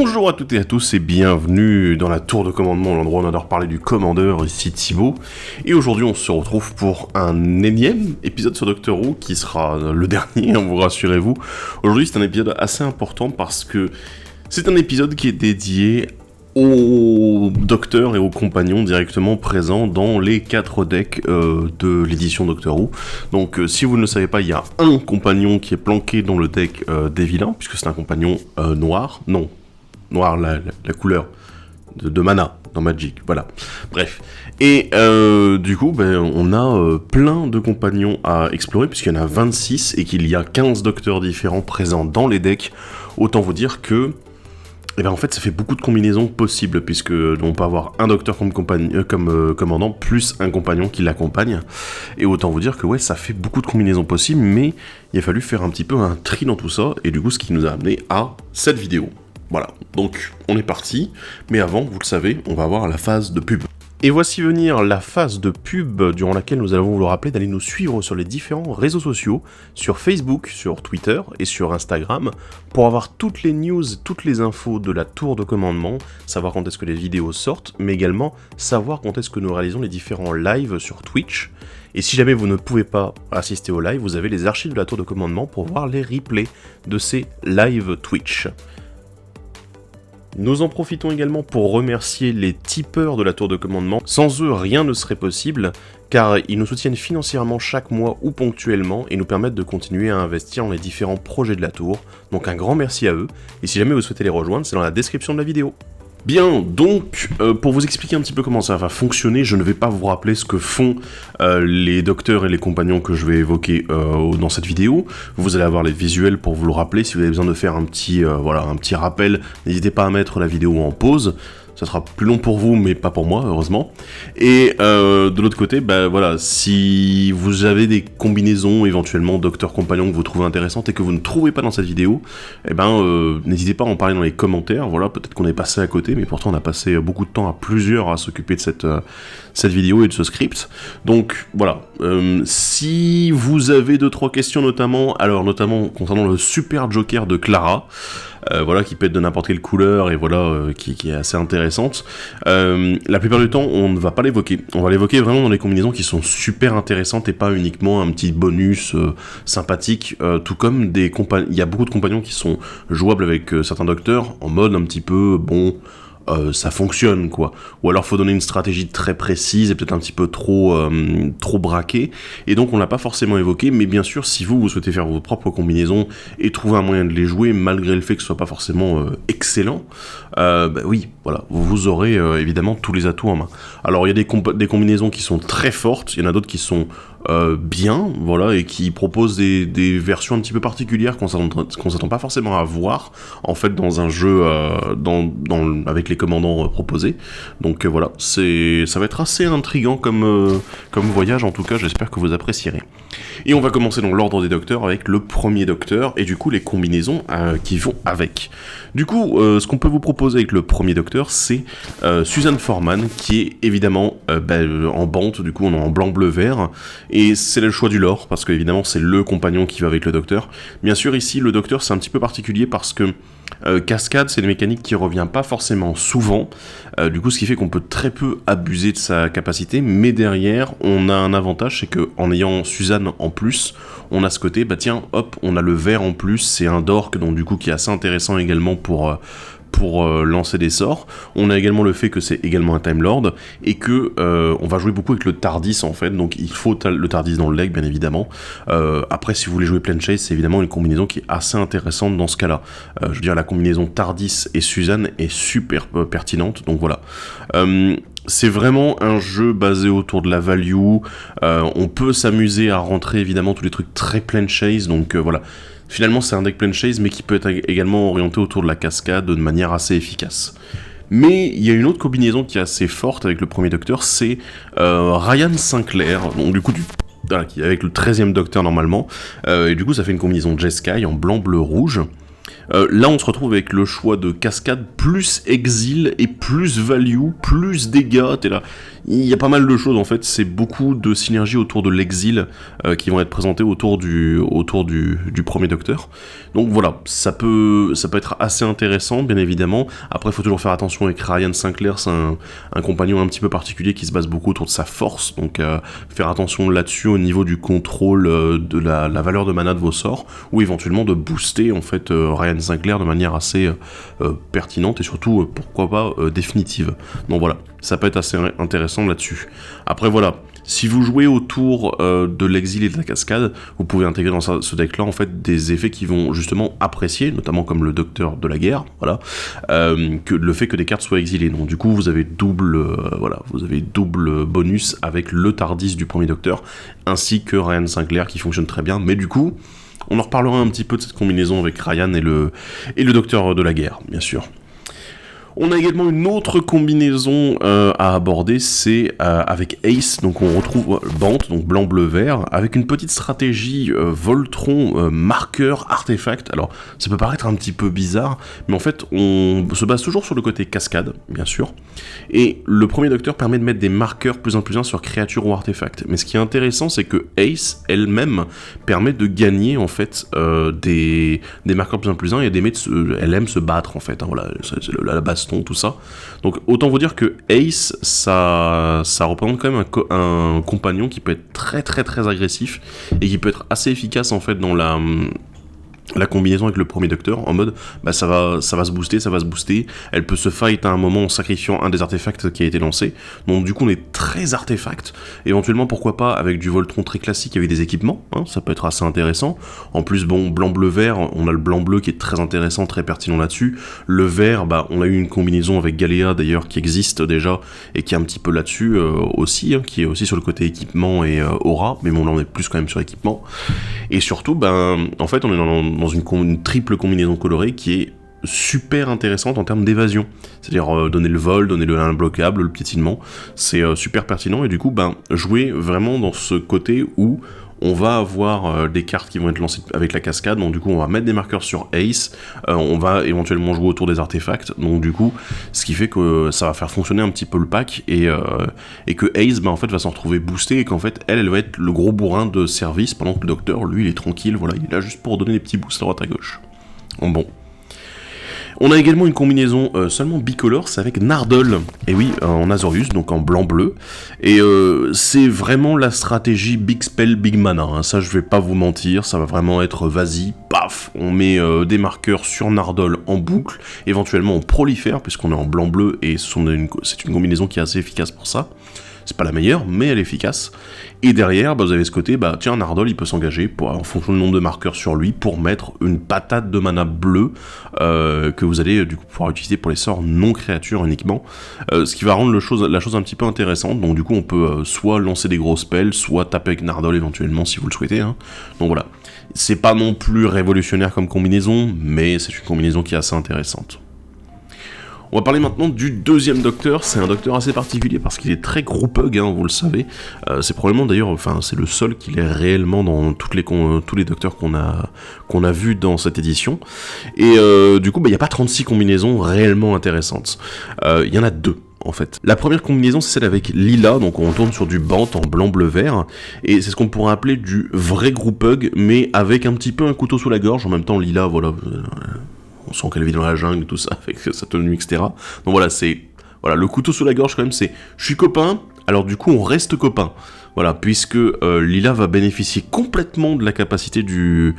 Bonjour à toutes et à tous et bienvenue dans la tour de commandement, l'endroit où on adore parler du commandeur, ici Thibaut. Et aujourd'hui on se retrouve pour un énième épisode sur Doctor Who qui sera le dernier, vous rassurez-vous. Aujourd'hui c'est un épisode assez important parce que c'est un épisode qui est dédié aux docteurs et aux compagnons directement présents dans les 4 decks de l'édition Doctor Who. Donc si vous ne le savez pas, il y a un compagnon qui est planqué dans le deck des vilains, puisque c'est un compagnon noir, la couleur de mana dans Magic, voilà. Bref. Et du coup, on a plein de compagnons à explorer, puisqu'il y en a 26 et qu'il y a 15 docteurs différents présents dans les decks. Autant vous dire que en fait, ça fait beaucoup de combinaisons possibles, puisque on peut avoir un docteur comme commandant, plus un compagnon qui l'accompagne. Et autant vous dire que ouais, ça fait beaucoup de combinaisons possibles, mais il a fallu faire un petit peu un tri dans tout ça, et du coup, ce qui nous a amené à cette vidéo. Voilà, donc on est parti, mais avant, vous le savez, on va avoir la phase de pub. Et voici venir la phase de pub durant laquelle nous allons vous le rappeler d'aller nous suivre sur les différents réseaux sociaux, sur Facebook, sur Twitter et sur Instagram, pour avoir toutes les news, toutes les infos de la tour de commandement, savoir quand est-ce que les vidéos sortent, mais également savoir quand est-ce que nous réalisons les différents lives sur Twitch. Et si jamais vous ne pouvez pas assister au live, vous avez les archives de la tour de commandement pour voir les replays de ces lives Twitch. Nous en profitons également pour remercier les tipeurs de la tour de commandement. Sans eux, rien ne serait possible, car ils nous soutiennent financièrement chaque mois ou ponctuellement et nous permettent de continuer à investir dans les différents projets de la tour. Donc un grand merci à eux, et si jamais vous souhaitez les rejoindre, c'est dans la description de la vidéo. Bien, donc, pour vous expliquer un petit peu comment ça va fonctionner, je ne vais pas vous rappeler ce que font les docteurs et les compagnons que je vais évoquer dans cette vidéo. Vous allez avoir les visuels pour vous le rappeler. Si vous avez besoin de faire un petit rappel, n'hésitez pas à mettre la vidéo en pause. Ça sera plus long pour vous, mais pas pour moi, heureusement. Et de l'autre côté, si vous avez des combinaisons, éventuellement docteur compagnon que vous trouvez intéressantes et que vous ne trouvez pas dans cette vidéo, n'hésitez pas à en parler dans les commentaires. Voilà, peut-être qu'on est passé à côté, mais pourtant on a passé beaucoup de temps à plusieurs à s'occuper de cette vidéo et de ce script. Donc voilà, si vous avez 2-3 questions notamment concernant le super joker de Clara, qui peut être de n'importe quelle couleur et qui est assez intéressante. La plupart du temps, on ne va pas l'évoquer. On va l'évoquer vraiment dans les combinaisons qui sont super intéressantes et pas uniquement un petit bonus sympathique. Tout comme il y a beaucoup de compagnons qui sont jouables avec certains docteurs en mode un petit peu ça fonctionne quoi, ou alors faut donner une stratégie très précise et peut-être un petit peu trop braquée, et donc on l'a pas forcément évoqué, mais bien sûr si vous souhaitez faire vos propres combinaisons et trouver un moyen de les jouer malgré le fait que ce soit pas forcément excellent, vous aurez évidemment tous les atouts en main. Alors il y a des combinaisons qui sont très fortes, il y en a d'autres qui sont bien, et qui proposent des versions un petit peu particulières qu'on s'attend pas forcément à voir en fait dans un jeu avec les commandants proposés. Donc ça va être assez intriguant comme voyage, en tout cas j'espère que vous apprécierez. Et on va commencer dans l'ordre des docteurs avec le premier docteur et du coup les combinaisons qui vont avec. Du coup ce qu'on peut vous proposer avec le premier docteur, c'est Suzanne Foreman, qui est évidemment en bande, du coup on est en blanc bleu vert, et c'est le choix du lore parce que évidemment c'est le compagnon qui va avec le docteur. Bien sûr ici le docteur c'est un petit peu particulier parce que Cascade, c'est une mécanique qui revient pas forcément souvent, du coup ce qui fait qu'on peut très peu abuser de sa capacité, mais derrière on a un avantage, c'est que en ayant Suzanne en plus, on a ce côté, on a le vert en plus, c'est un dork, donc du coup qui est assez intéressant également pour lancer des sorts. On a également le fait que c'est également un Time Lord et que on va jouer beaucoup avec le Tardis en fait, donc il faut le Tardis dans le deck bien évidemment. Après si vous voulez jouer Planechase, c'est évidemment une combinaison qui est assez intéressante dans ce cas-là. Je veux dire, la combinaison Tardis et Suzanne est super pertinente, donc voilà. C'est vraiment un jeu basé autour de la value, on peut s'amuser à rentrer évidemment tous les trucs très Planechase, donc Finalement, c'est un deck Planechase, mais qui peut être également orienté autour de la cascade de manière assez efficace. Mais il y a une autre combinaison qui est assez forte avec le premier docteur, c'est Ryan Sinclair, donc du coup qui est avec le 13e docteur normalement, et du coup ça fait une combinaison Jeskai en blanc, bleu, rouge. Là on se retrouve avec le choix de cascade plus exil et plus value, plus dégâts, t'es là. Il y a pas mal de choses en fait, c'est beaucoup de synergies autour de l'exil qui vont être présentées autour du premier Docteur. Donc voilà, ça peut être assez intéressant bien évidemment. Après il faut toujours faire attention avec Ryan Sinclair, c'est un compagnon un petit peu particulier qui se base beaucoup autour de sa force, donc faire attention là-dessus au niveau du contrôle de la valeur de mana de vos sorts, ou éventuellement de booster en fait Ryan Sinclair de manière assez pertinente et surtout pourquoi pas définitive. Donc voilà, ça peut être assez intéressant là-dessus. Après voilà, si vous jouez autour de l'exil et de la cascade, vous pouvez intégrer dans ce deck-là en fait des effets qui vont justement apprécier, notamment comme le Docteur de la Guerre, voilà, que le fait que des cartes soient exilées. Donc du coup vous avez double bonus avec le Tardis du premier Docteur, ainsi que Ryan Sinclair qui fonctionne très bien. Mais du coup, on en reparlera un petit peu de cette combinaison avec Ryan et le Docteur de la Guerre, bien sûr. On a également une autre combinaison à aborder, c'est avec Ace, donc on retrouve Bant, donc blanc, bleu, vert, avec une petite stratégie Voltron, marqueur, artefact. Alors ça peut paraître un petit peu bizarre, mais en fait on se base toujours sur le côté cascade, bien sûr, et le premier Docteur permet de mettre des marqueurs plus 1 sur créatures ou artefacts. Mais ce qui est intéressant, c'est que Ace elle-même permet de gagner en fait des marqueurs plus 1 et elle aime se battre en fait, hein, voilà, c'est la base tout ça. Donc autant vous dire que Ace, ça représente quand même un compagnon qui peut être très très très agressif et qui peut être assez efficace en fait dans la combinaison avec le premier Docteur, en mode ça va se booster, elle peut se fight à un moment en sacrifiant un des artefacts qui a été lancé, donc du coup on est très artefact, éventuellement pourquoi pas avec du Voltron très classique avec des équipements, hein, ça peut être assez intéressant. En plus bon, blanc bleu vert, on a le blanc bleu qui est très intéressant, très pertinent là-dessus. Le vert, on a eu une combinaison avec Galéa d'ailleurs qui existe déjà et qui est un petit peu là-dessus aussi, hein, qui est aussi sur le côté équipement et aura, mais bon là on est plus quand même sur équipement. Et surtout en fait on est dans une triple combinaison colorée qui est super intéressante en termes d'évasion. C'est-à-dire donner le vol, donner le imbloquable, le piétinement, c'est super pertinent, et du coup jouer vraiment dans ce côté où on va avoir des cartes qui vont être lancées avec la cascade, donc du coup on va mettre des marqueurs sur Ace, on va éventuellement jouer autour des artefacts, donc du coup ce qui fait que ça va faire fonctionner un petit peu le pack, et que Ace en fait va s'en retrouver boosté, et qu'en fait elle va être le gros bourrin de service, pendant que le Docteur lui il est tranquille, voilà, il est là juste pour donner des petits boosts à droite à gauche. Bon. On a également une combinaison seulement bicolore, c'est avec Nardole, et oui, en Azorius, donc en blanc-bleu, et c'est vraiment la stratégie Big Spell, Big Mana, hein. Ça je vais pas vous mentir, ça va vraiment être vas-y, paf, on met des marqueurs sur Nardole en boucle, éventuellement on prolifère, puisqu'on est en blanc-bleu, et c'est une combinaison qui est assez efficace pour ça. C'est pas la meilleure, mais elle est efficace. Et derrière, vous avez ce côté, tiens, Nardole, il peut s'engager en fonction du nombre de marqueurs sur lui pour mettre une patate de mana bleue que vous allez du coup pouvoir utiliser pour les sorts non créatures uniquement. Ce qui va rendre la chose un petit peu intéressante. Donc du coup, on peut soit lancer des gros spells, soit taper avec Nardole éventuellement si vous le souhaitez, hein. Donc voilà. C'est pas non plus révolutionnaire comme combinaison, mais c'est une combinaison qui est assez intéressante. On va parler maintenant du deuxième Docteur. C'est un Docteur assez particulier parce qu'il est très groupug, hein, vous le savez. C'est probablement d'ailleurs, c'est le seul qu'il est réellement dans tous les Docteurs qu'on a vus dans cette édition. Et du coup, il n'y a pas 36 combinaisons réellement intéressantes. Il y en a 2. En fait. La première combinaison, c'est celle avec Lila, donc on tourne sur du Bant en blanc, bleu, vert, et c'est ce qu'on pourrait appeler du vrai groupug, mais avec un petit peu un couteau sous la gorge. En même temps, Lila, voilà, on sent qu'elle vit dans la jungle et tout ça, avec sa tenue, etc. Donc voilà, le couteau sous la gorge quand même, c'est je suis copain, alors du coup on reste copain. Voilà, puisque Lila va bénéficier complètement de la capacité du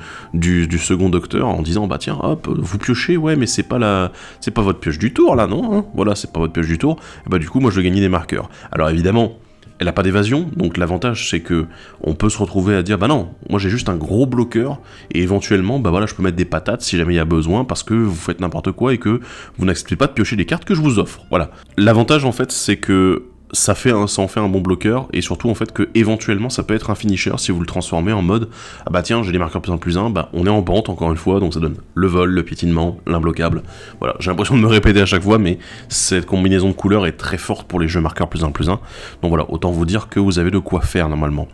second Docteur en disant tiens, hop, vous piochez, ouais, mais c'est pas votre pioche du tour là, non, hein, voilà, c'est pas votre pioche du tour. Et du coup moi je vais gagner des marqueurs. Alors évidemment, elle n'a pas d'évasion, donc l'avantage c'est que on peut se retrouver à dire non, moi j'ai juste un gros bloqueur, et éventuellement je peux mettre des patates si jamais il y a besoin, parce que vous faites n'importe quoi et que vous n'acceptez pas de piocher des cartes que je vous offre. Voilà. L'avantage en fait c'est que ça en fait un bon bloqueur, et surtout en fait que éventuellement ça peut être un finisher si vous le transformez en mode tiens, j'ai des marqueurs plus 1, on est en Bant encore une fois, donc ça donne le vol, le piétinement, l'imbloquable. Voilà, j'ai l'impression de me répéter à chaque fois, mais cette combinaison de couleurs est très forte pour les jeux marqueurs plus 1. Donc voilà, autant vous dire que vous avez de quoi faire normalement.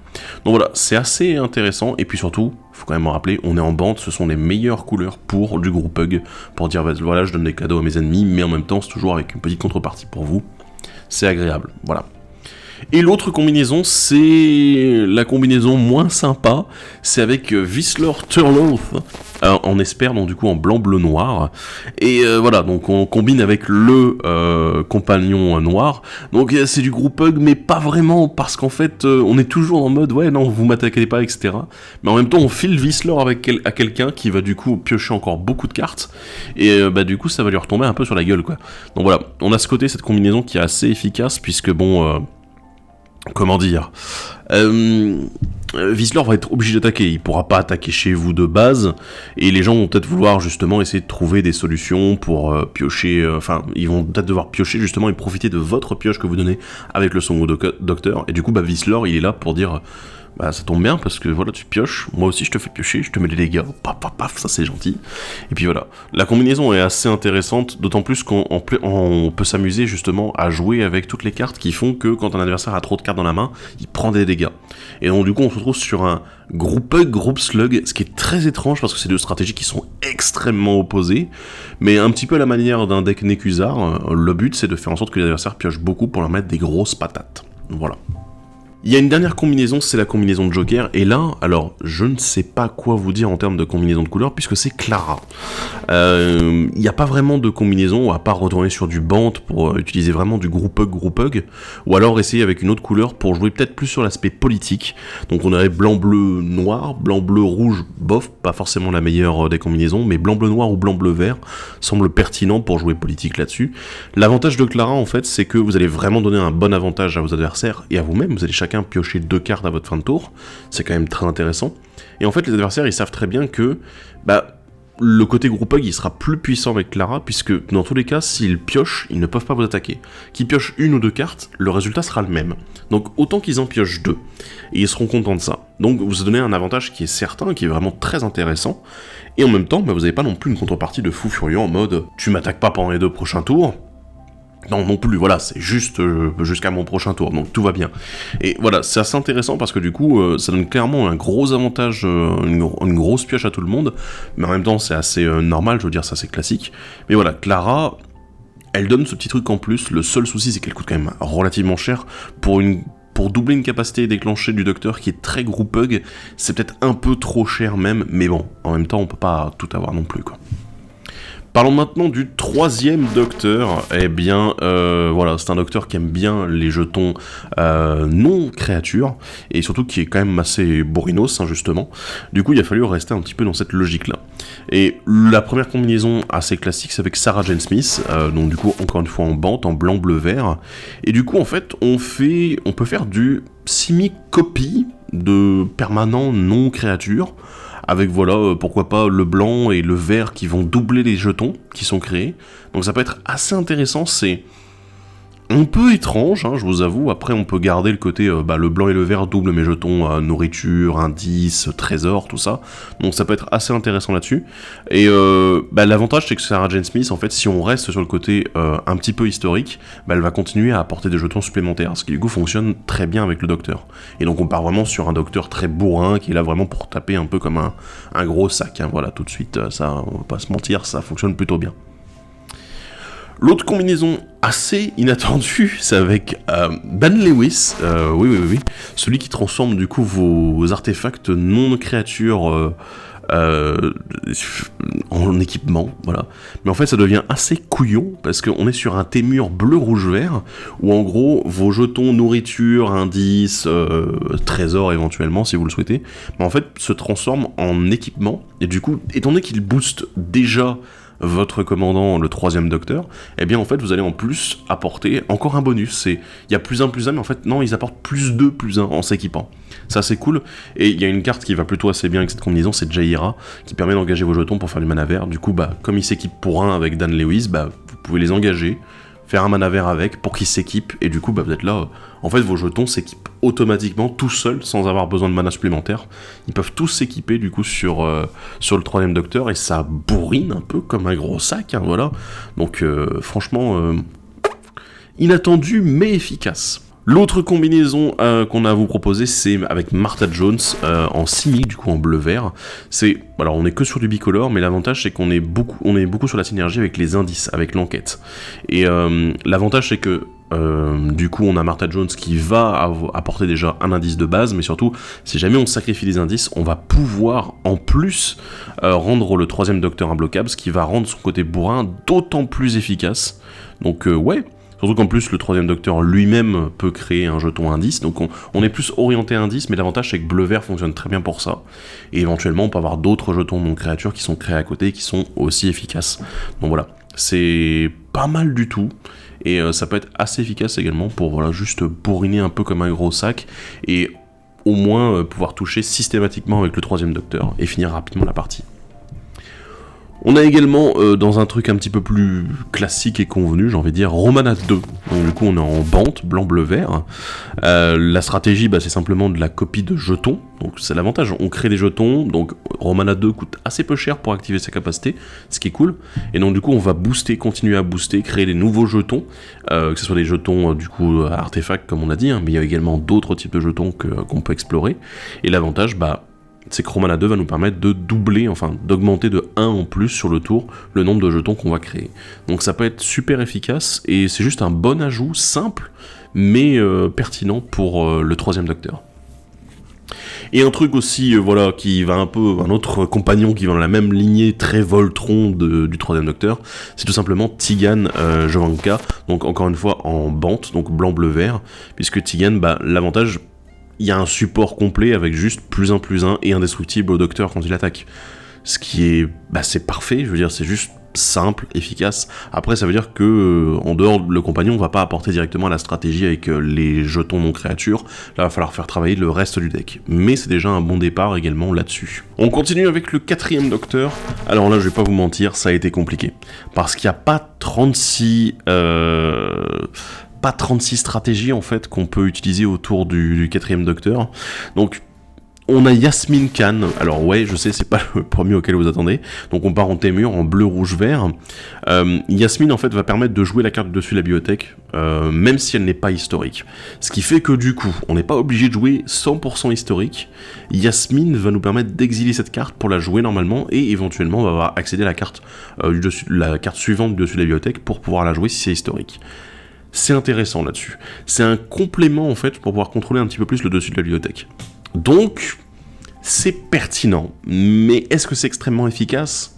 Donc voilà, c'est assez intéressant, et puis surtout, faut quand même me rappeler, on est en Bant, ce sont les meilleures couleurs pour du groupug, pour dire voilà, je donne des cadeaux à mes ennemis, mais en même temps c'est toujours avec une petite contrepartie pour vous. C'est agréable, voilà. Et l'autre combinaison, c'est la combinaison moins sympa, c'est avec Whistler Turlough, en esper, donc du coup en blanc, bleu, noir. Et voilà, donc on combine avec le compagnon noir. Donc c'est du groupe hug, mais pas vraiment, parce qu'en fait, on est toujours en mode, ouais, non, vous m'attaquez pas, etc. Mais en même temps, on file Whistler à quelqu'un qui va du coup piocher encore beaucoup de cartes, et bah du coup, ça va lui retomber un peu sur la gueule, quoi. Donc voilà, on a ce côté, cette combinaison qui est assez efficace, puisque bon... comment dire, Whistler va être obligé d'attaquer, il pourra pas attaquer chez vous de base, et les gens vont peut-être vouloir justement essayer de trouver des solutions pour piocher, enfin, ils vont peut-être devoir piocher justement et profiter de votre pioche que vous donnez avec le Song of Docteur, et du coup, bah, Whistler, il est là pour dire... Bah ça tombe bien parce que voilà tu pioches, moi aussi je te fais piocher, je te mets des dégâts, paf paf paf, ça c'est gentil. Et puis voilà, la combinaison est assez intéressante, d'autant plus qu'on peut s'amuser justement à jouer avec toutes les cartes qui font que quand un adversaire a trop de cartes dans la main, il prend des dégâts. Et donc du coup on se retrouve sur un groupe hug, groupe slug, ce qui est très étrange parce que c'est deux stratégies qui sont extrêmement opposées, mais un petit peu à la manière d'un deck Nekuzar, le but c'est de faire en sorte que les adversaires piochent beaucoup pour leur mettre des grosses patates. Voilà. Il y a une dernière combinaison, c'est la combinaison de Joker, et là, alors, je ne sais pas quoi vous dire en termes de combinaison de couleurs, puisque c'est Clara. Il n'y a pas vraiment de combinaison, à part retourner sur du band pour utiliser vraiment du groupe hug, ou alors essayer avec une autre couleur pour jouer peut-être plus sur l'aspect politique. Donc on aurait blanc, bleu, noir, blanc, bleu, rouge, bof, pas forcément la meilleure des combinaisons, mais blanc, bleu, noir ou blanc, bleu, vert semble pertinent pour jouer politique là-dessus. L'avantage de Clara, en fait, c'est que vous allez vraiment donner un bon avantage à vos adversaires et à vous-même, vous allez chacun piocher 2 cartes à votre fin de tour, c'est quand même très intéressant. Et en fait, les adversaires, ils savent très bien que le côté groupe hug, il sera plus puissant avec Clara, puisque dans tous les cas, s'ils piochent, ils ne peuvent pas vous attaquer. Qu'ils piochent 1 ou 2 cartes, le résultat sera le même. Donc autant qu'ils en piochent 2, et ils seront contents de ça. Donc vous donnez un avantage qui est certain, qui est vraiment très intéressant, et en même temps, vous n'avez pas non plus une contrepartie de fou furieux en mode « tu m'attaques pas pendant les 2 prochains tours », non plus, voilà, c'est juste jusqu'à mon prochain tour, donc tout va bien. Et voilà, c'est assez intéressant parce que du coup, ça donne clairement un gros avantage, une grosse pioche à tout le monde, mais en même temps, c'est assez normal, je veux dire, ça c'est classique. Mais voilà, Clara, elle donne ce petit truc en plus, le seul souci c'est qu'elle coûte quand même relativement cher pour doubler une capacité déclenchée du docteur qui est très group hug, c'est peut-être un peu trop cher même, mais bon, en même temps, on peut pas tout avoir non plus, quoi. Parlons maintenant du 3e docteur. Eh bien, voilà, c'est un docteur qui aime bien les jetons non créatures, et surtout qui est quand même assez bourrinos, hein, justement. Du coup, il a fallu rester un petit peu dans cette logique-là. Et la première combinaison assez classique, c'est avec Sarah Jane Smith, donc du coup, encore une fois en bande, en blanc, bleu, vert. Et du coup, en fait, on peut faire du semi-copie de permanent non créature, avec voilà, pourquoi pas le blanc et le vert qui vont doubler les jetons qui sont créés. Donc ça peut être assez intéressant, c'est un peu étrange, hein, je vous avoue. Après on peut garder le côté, le blanc et le vert doublent mes jetons, nourriture, indices, trésors, tout ça. Donc ça peut être assez intéressant là-dessus. Et l'avantage c'est que Sarah Jane Smith, en fait, si on reste sur le côté un petit peu historique, elle va continuer à apporter des jetons supplémentaires, ce qui du coup fonctionne très bien avec le docteur. Et donc on part vraiment sur un docteur très bourrin, qui est là vraiment pour taper un peu comme un gros sac, hein. Voilà, tout de suite, ça, on va pas se mentir, ça fonctionne plutôt bien. L'autre combinaison assez inattendue, c'est avec Dan Lewis, oui, celui qui transforme du coup vos artefacts non créatures en équipement, voilà. Mais en fait ça devient assez couillon, parce qu'on est sur un Témur bleu-rouge-vert, où en gros vos jetons nourriture, indices, trésors éventuellement si vous le souhaitez, mais en fait se transforment en équipement, et du coup, étant donné qu'il booste déjà votre commandant, le 3e docteur, eh bien en fait vous allez en plus apporter encore un bonus. Il y a plus 1, mais en fait non, ils apportent plus 2, plus 1 en s'équipant. Ça c'est cool, et il y a une carte qui va plutôt assez bien avec cette combinaison, c'est Jaira, qui permet d'engager vos jetons pour faire du mana vert. Du coup, comme ils s'équipent pour 1 avec Dan Lewis, vous pouvez les engager, faire un mana vert avec, pour qu'ils s'équipent, et du coup vous êtes là, en fait vos jetons s'équipent automatiquement tout seuls, sans avoir besoin de mana supplémentaire. Ils peuvent tous s'équiper du coup sur le 3e docteur, et ça bourrine un peu comme un gros sac, hein, voilà. Donc franchement, inattendu mais efficace. L'autre combinaison qu'on a à vous proposer, c'est avec Martha Jones en cynique, du coup en bleu-vert. Alors on est que sur du bicolore, mais l'avantage c'est qu'on est beaucoup sur la synergie avec les indices, avec l'enquête. Et l'avantage c'est que Du coup, on a Martha Jones qui va apporter déjà un indice de base, mais surtout, si jamais on sacrifie les indices, on va pouvoir en plus rendre le troisième docteur imbloquable, ce qui va rendre son côté bourrin d'autant plus efficace. Donc ouais, surtout qu'en plus le troisième docteur lui-même peut créer un jeton indice, donc on est plus orienté indice, mais l'avantage c'est que bleu-vert fonctionne très bien pour ça, et éventuellement on peut avoir d'autres jetons non créatures qui sont créés à côté, qui sont aussi efficaces. Donc voilà, c'est pas mal du tout. Et ça peut être assez efficace également pour voilà, juste bourriner un peu comme un gros sac et au moins pouvoir toucher systématiquement avec le troisième docteur et finir rapidement la partie. On a également, dans un truc un petit peu plus classique et convenu, j'ai envie de dire, Romana 2. Donc du coup on est en bante, blanc, bleu, vert. La stratégie, c'est simplement de la copie de jetons. Donc c'est l'avantage, on crée des jetons, donc Romana 2 coûte assez peu cher pour activer sa capacité, ce qui est cool. Et donc du coup on va booster, continuer à booster, créer des nouveaux jetons, que ce soit des jetons du coup artefacts comme on a dit, mais il y a également d'autres types de jetons qu'on peut explorer. Et l'avantage, c'est que Romana 2 va nous permettre de doubler, enfin d'augmenter de 1 en plus sur le tour le nombre de jetons qu'on va créer. Donc ça peut être super efficace et c'est juste un bon ajout simple mais pertinent pour le troisième docteur. Et un truc aussi, qui va un peu, un autre compagnon qui va dans la même lignée très Voltron du troisième docteur, c'est tout simplement Tigan Jovanka, donc encore une fois en bante, donc blanc, bleu, vert, puisque Tigan, l'avantage, il y a un support complet avec juste +1/+1 et indestructible au docteur quand il attaque. Ce qui est, c'est parfait, je veux dire, c'est juste simple, efficace. Après, ça veut dire que, en dehors, le compagnon va pas apporter directement à la stratégie avec les jetons non créatures. Là, il va falloir faire travailler le reste du deck. Mais c'est déjà un bon départ également là-dessus. On continue avec le quatrième docteur. Alors là, je vais pas vous mentir, ça a été compliqué. Parce qu'il n'y a pas 36 stratégies en fait qu'on peut utiliser autour du quatrième docteur. Donc on a Yasmine Khan, alors ouais je sais c'est pas le premier auquel vous attendez, donc on part en Témur en bleu, rouge, vert. Yasmine en fait va permettre de jouer la carte dessus de la bibliothèque, même si elle n'est pas historique. Ce qui fait que du coup on n'est pas obligé de jouer 100% historique. Yasmine va nous permettre d'exiler cette carte pour la jouer normalement et éventuellement on va accéder à la carte, la carte suivante du dessus de la bibliothèque pour pouvoir la jouer si c'est historique. C'est intéressant là-dessus. C'est un complément en fait pour pouvoir contrôler un petit peu plus le dessus de la bibliothèque. Donc, c'est pertinent, mais est-ce que c'est extrêmement efficace ?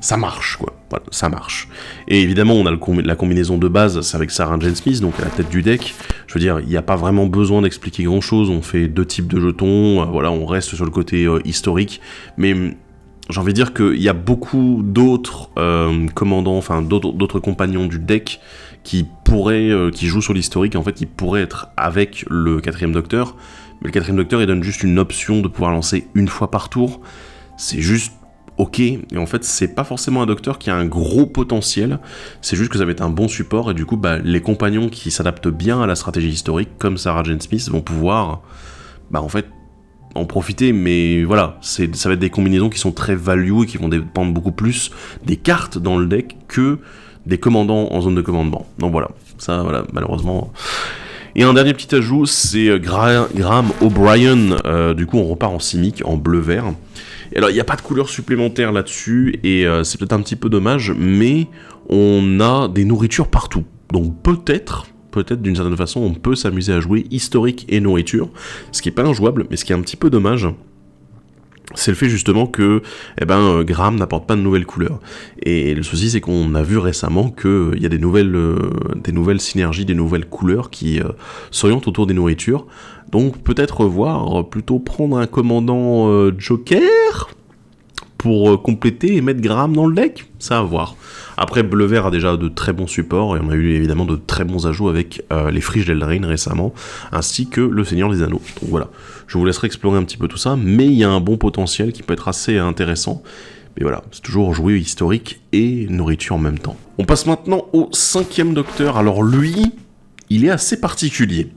Ça marche, quoi. Voilà, ça marche. Et évidemment, on a la combinaison de base, c'est avec Sarah Jane Smith, donc à la tête du deck. Je veux dire, il n'y a pas vraiment besoin d'expliquer grand-chose. On fait 2 types de jetons, on reste sur le côté historique, mais j'ai envie de dire qu'il y a beaucoup d'autres commandants, enfin d'autres compagnons du deck qui jouent sur l'historique, en fait, qui pourraient être avec le quatrième docteur. Mais le quatrième docteur, il donne juste une option de pouvoir lancer une fois par tour. C'est juste ok. Et en fait, c'est pas forcément un docteur qui a un gros potentiel. C'est juste que ça va être un bon support. Et du coup, les compagnons qui s'adaptent bien à la stratégie historique, comme Sarah Jane Smith, vont pouvoir, en fait, en profiter. Mais voilà, ça va être des combinaisons qui sont très value et qui vont dépendre beaucoup plus des cartes dans le deck que des commandants en zone de commandement. Donc voilà, ça, malheureusement. Et un dernier petit ajout, c'est Graham O'Brien. Du coup, on repart en simic, en bleu-vert. Et alors, il n'y a pas de couleur supplémentaire là-dessus, et c'est peut-être un petit peu dommage, mais on a des nourritures partout. Donc peut-être d'une certaine façon, on peut s'amuser à jouer historique et nourriture, ce qui n'est pas injouable, mais ce qui est un petit peu dommage. C'est le fait justement que Graham n'apporte pas de nouvelles couleurs. Et le souci, c'est qu'on a vu récemment qu'il y a des nouvelles synergies, des nouvelles couleurs qui s'orientent autour des nourritures. Donc peut-être plutôt prendre un commandant Joker pour compléter et mettre Graham dans le deck. Ça à voir. Après, bleu-vert a déjà de très bons supports, et on a eu évidemment de très bons ajouts avec les friches d'Eldraine récemment, ainsi que le Seigneur des Anneaux. Donc voilà, je vous laisserai explorer un petit peu tout ça, mais il y a un bon potentiel qui peut être assez intéressant. Mais voilà, c'est toujours jouer historique et nourriture en même temps. On passe maintenant au 5e docteur. Alors lui, il est assez particulier.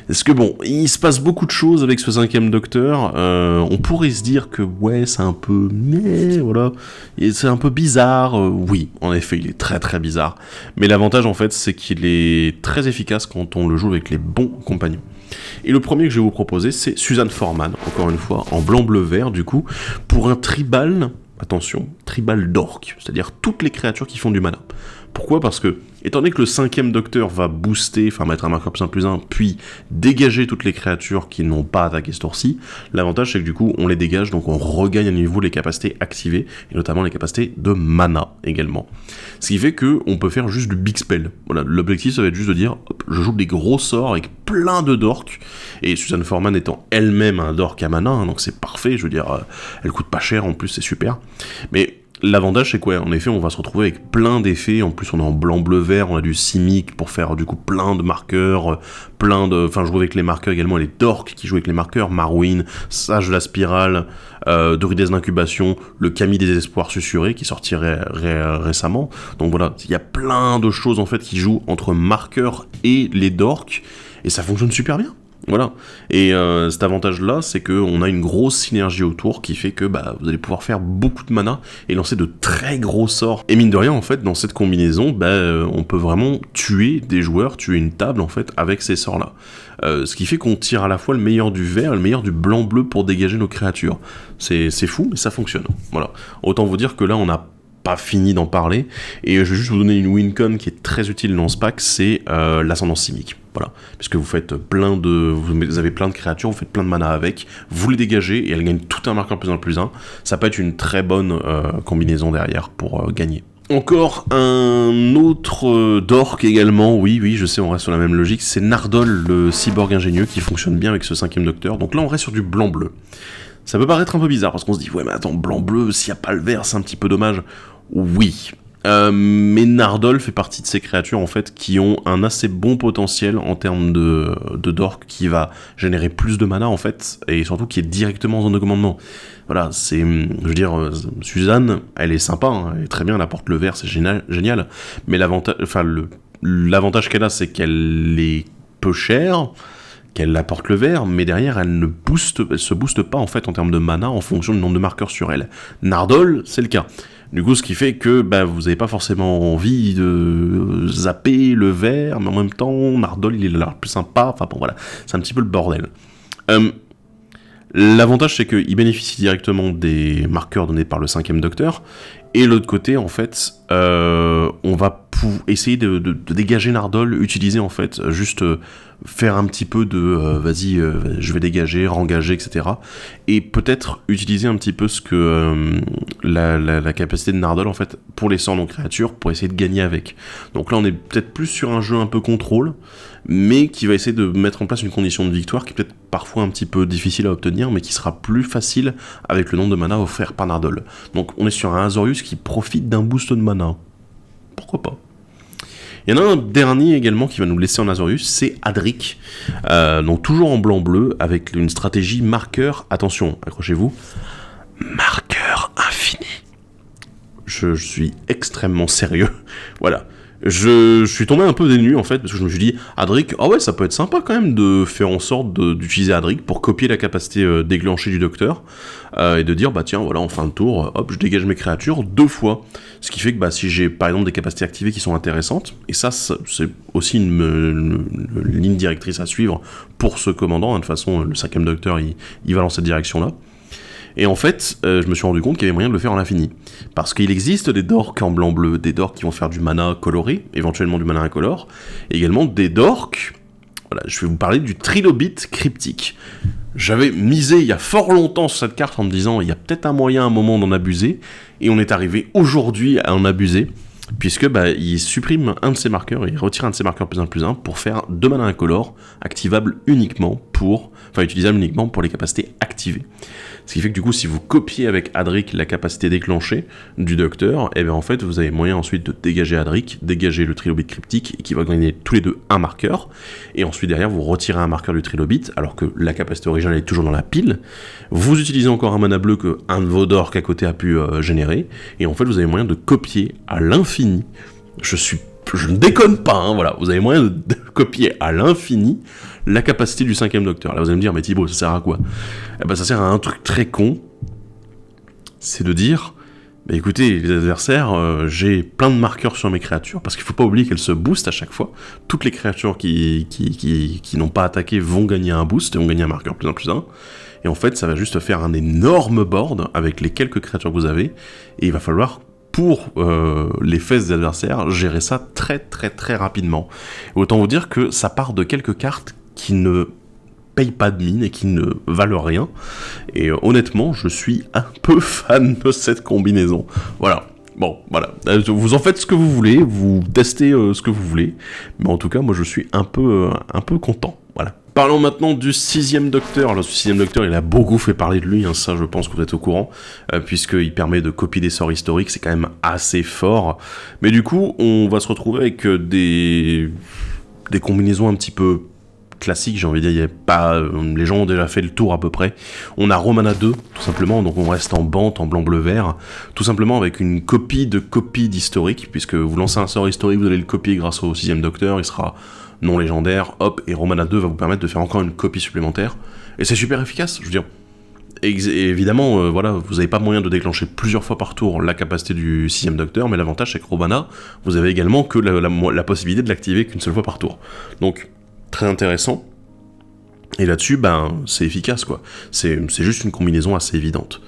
Parce que il se passe beaucoup de choses avec ce 5e docteur. On pourrait se dire que c'est un peu... c'est un peu bizarre. Oui, en effet, il est très très bizarre. Mais l'avantage en fait, c'est qu'il est très efficace quand on le joue avec les bons compagnons. Et le premier que je vais vous proposer, c'est Suzanne Foreman, encore une fois, en blanc-bleu-vert du coup, pour un tribal... Attention, tribal d'orc, c'est-à-dire toutes les créatures qui font du mana. Pourquoi ? Parce que, étant donné que le 5ème docteur va booster, enfin mettre un marqueur +1/+1, puis dégager toutes les créatures qui n'ont pas attaqué ce tour-ci, l'avantage c'est que du coup on les dégage, donc on regagne à niveau les capacités activées, et notamment les capacités de mana également. Ce qui fait que on peut faire juste du big spell. Voilà, l'objectif ça va être juste de dire, hop, je joue des gros sorts avec plein de dorks, et Suzanne Foreman étant elle-même un dork à mana, hein, donc c'est parfait, je veux dire, elle coûte pas cher en plus, c'est super. Mais l'avantage c'est quoi ? En effet, on va se retrouver avec plein d'effets, en plus on est en blanc, bleu, vert, on a du simic pour faire du coup plein de marqueurs, jouer avec les marqueurs également, les dorks qui jouent avec les marqueurs, Marwyn, Sage de la Spirale, Dorides d'incubation, le Kami des Espoirs susurrés qui sortirait récemment. Donc voilà, il y a plein de choses en fait qui jouent entre marqueurs et les dorks, et ça fonctionne super bien. Voilà, et cet avantage-là, c'est qu'on a une grosse synergie autour qui fait que vous allez pouvoir faire beaucoup de mana et lancer de très gros sorts. Et mine de rien, en fait, dans cette combinaison, on peut vraiment tuer des joueurs, tuer une table, en fait, avec ces sorts-là. Ce qui fait qu'on tire à la fois le meilleur du vert et le meilleur du blanc-bleu pour dégager nos créatures. C'est fou, mais ça fonctionne. Voilà. Autant vous dire que là, on a pas fini d'en parler, et je vais juste vous donner une win-con qui est très utile dans ce pack, c'est l'ascendance simique. Voilà, puisque vous avez plein de créatures, vous faites plein de mana avec, vous les dégagez et elles gagnent tout un marqueur +1/+1. Ça peut être une très bonne combinaison derrière pour gagner. Encore un autre dork également, oui, je sais, on reste sur la même logique, c'est Nardol, le cyborg ingénieux, qui fonctionne bien avec ce 5ème docteur. Donc là, on reste sur du blanc-bleu. Ça peut paraître un peu bizarre, parce qu'on se dit, ouais, mais attends, blanc-bleu, s'il n'y a pas le vert, c'est un petit peu dommage. Oui. Mais Nardol fait partie de ces créatures, en fait, qui ont un assez bon potentiel en termes de dork, qui va générer plus de mana, en fait, et surtout qui est directement en zone de commandement. Voilà, je veux dire, Suzanne, elle est sympa, hein, elle est très bien, elle apporte le vert, c'est génial, mais l'avantage qu'elle a, c'est qu'elle est peu chère, qu'elle apporte le vert, mais derrière elle se booste pas en fait en termes de mana en fonction du nombre de marqueurs sur elle. Nardol, c'est le cas. Du coup, ce qui fait que vous n'avez pas forcément envie de zapper le vert, mais en même temps, Nardol il est là plus sympa. Enfin bon, voilà, c'est un petit peu le bordel. L'avantage c'est qu'il bénéficie directement des marqueurs donnés par le 5ème docteur, et l'autre côté en fait on va essayer de dégager Nardol, utiliser en fait juste faire un petit peu de je vais dégager, rengager, etc. Et peut-être utiliser un petit peu ce que la capacité de Nardol en fait pour les sorts non créatures pour essayer de gagner avec. Donc là on est peut-être plus sur un jeu un peu contrôle, mais qui va essayer de mettre en place une condition de victoire qui est peut-être parfois un petit peu difficile à obtenir, mais qui sera plus facile avec le nombre de mana offert par Nardol. Donc on est sur un Azorius qui profite d'un boost de mana. Pourquoi pas ? Il y en a un dernier également qui va nous laisser en Azorius, c'est Adric. Donc toujours en blanc-bleu, avec une stratégie marqueur, attention, accrochez-vous, marqueur infini. Je suis extrêmement sérieux, voilà. Je suis tombé un peu des nues en fait, parce que je me suis dit, Adric, ah ouais, ça peut être sympa quand même de faire en sorte d'utiliser Adric pour copier la capacité déclenchée du docteur, et de dire, tiens, voilà, en fin de tour, hop, je dégage mes créatures 2 fois. Ce qui fait que si j'ai par exemple des capacités activées qui sont intéressantes, et ça c'est aussi une ligne directrice à suivre pour ce commandant, hein, de toute façon, le 5ème docteur, il va dans cette direction-là. Et en fait, je me suis rendu compte qu'il y avait moyen de le faire à l'infini. Parce qu'il existe des dorks en blanc-bleu, des dorks qui vont faire du mana coloré, éventuellement du mana incolore, et également des dorks, voilà, je vais vous parler du trilobite cryptique. J'avais misé il y a fort longtemps sur cette carte en me disant, il y a peut-être un moyen, un moment d'en abuser, et on est arrivé aujourd'hui à en abuser, puisque il supprime un de ses marqueurs, il retire un de ses marqueurs +1/+1 pour faire 2 mana incolores, activables uniquement utilisables uniquement pour les capacités activées. Ce qui fait que du coup, si vous copiez avec Adric la capacité déclenchée du docteur, en fait, vous avez moyen ensuite de dégager Adric, dégager le trilobite cryptique, qui va gagner tous les deux un marqueur, et ensuite derrière, vous retirez un marqueur du trilobite, alors que la capacité originale est toujours dans la pile, vous utilisez encore un mana bleu que un de vos dorks à côté a pu générer, et en fait, vous avez moyen de copier à l'infini, je ne déconne pas, hein, voilà, vous avez moyen de copier à l'infini la capacité du 5ème docteur. Là, vous allez me dire, mais Thibaut, ça sert à quoi ? Ça sert à un truc très con, c'est de dire, écoutez, les adversaires, j'ai plein de marqueurs sur mes créatures, parce qu'il ne faut pas oublier qu'elles se boostent à chaque fois. Toutes les créatures qui n'ont pas attaqué vont gagner un boost, et vont gagner un marqueur +1/+1. Et en fait, ça va juste faire un énorme board avec les quelques créatures que vous avez, et il va falloir pour les fesses des adversaires, gérer ça très très très rapidement. Et autant vous dire que ça part de quelques cartes qui ne payent pas de mine et qui ne valent rien. Et honnêtement, je suis un peu fan de cette combinaison. Voilà. Bon, voilà. Vous en faites ce que vous voulez, vous testez ce que vous voulez. Mais en tout cas, moi, je suis un peu content. Voilà. Parlons maintenant du 6ème Docteur. Alors, ce 6ème Docteur, il a beaucoup fait parler de lui, hein, ça je pense que vous êtes au courant, puisqu'il permet de copier des sorts historiques, c'est quand même assez fort. Mais du coup, on va se retrouver avec des combinaisons un petit peu classiques, j'ai envie de dire, il y a pas, les gens ont déjà fait le tour à peu près. On a Romana 2, tout simplement, donc on reste en bante, en blanc, bleu, vert, tout simplement avec une copie d'historique, puisque vous lancez un sort historique, vous allez le copier grâce au 6ème Docteur, il sera non légendaire, hop, et Romana 2 va vous permettre de faire encore une copie supplémentaire, et c'est super efficace, je veux dire. Et évidemment, voilà, vous n'avez pas moyen de déclencher plusieurs fois par tour la capacité du 6ème Docteur, mais l'avantage c'est que Romana, vous avez également que la possibilité de l'activer qu'une seule fois par tour. Donc, très intéressant. Et là-dessus, ben, c'est efficace, quoi. C'est juste une combinaison assez évidente.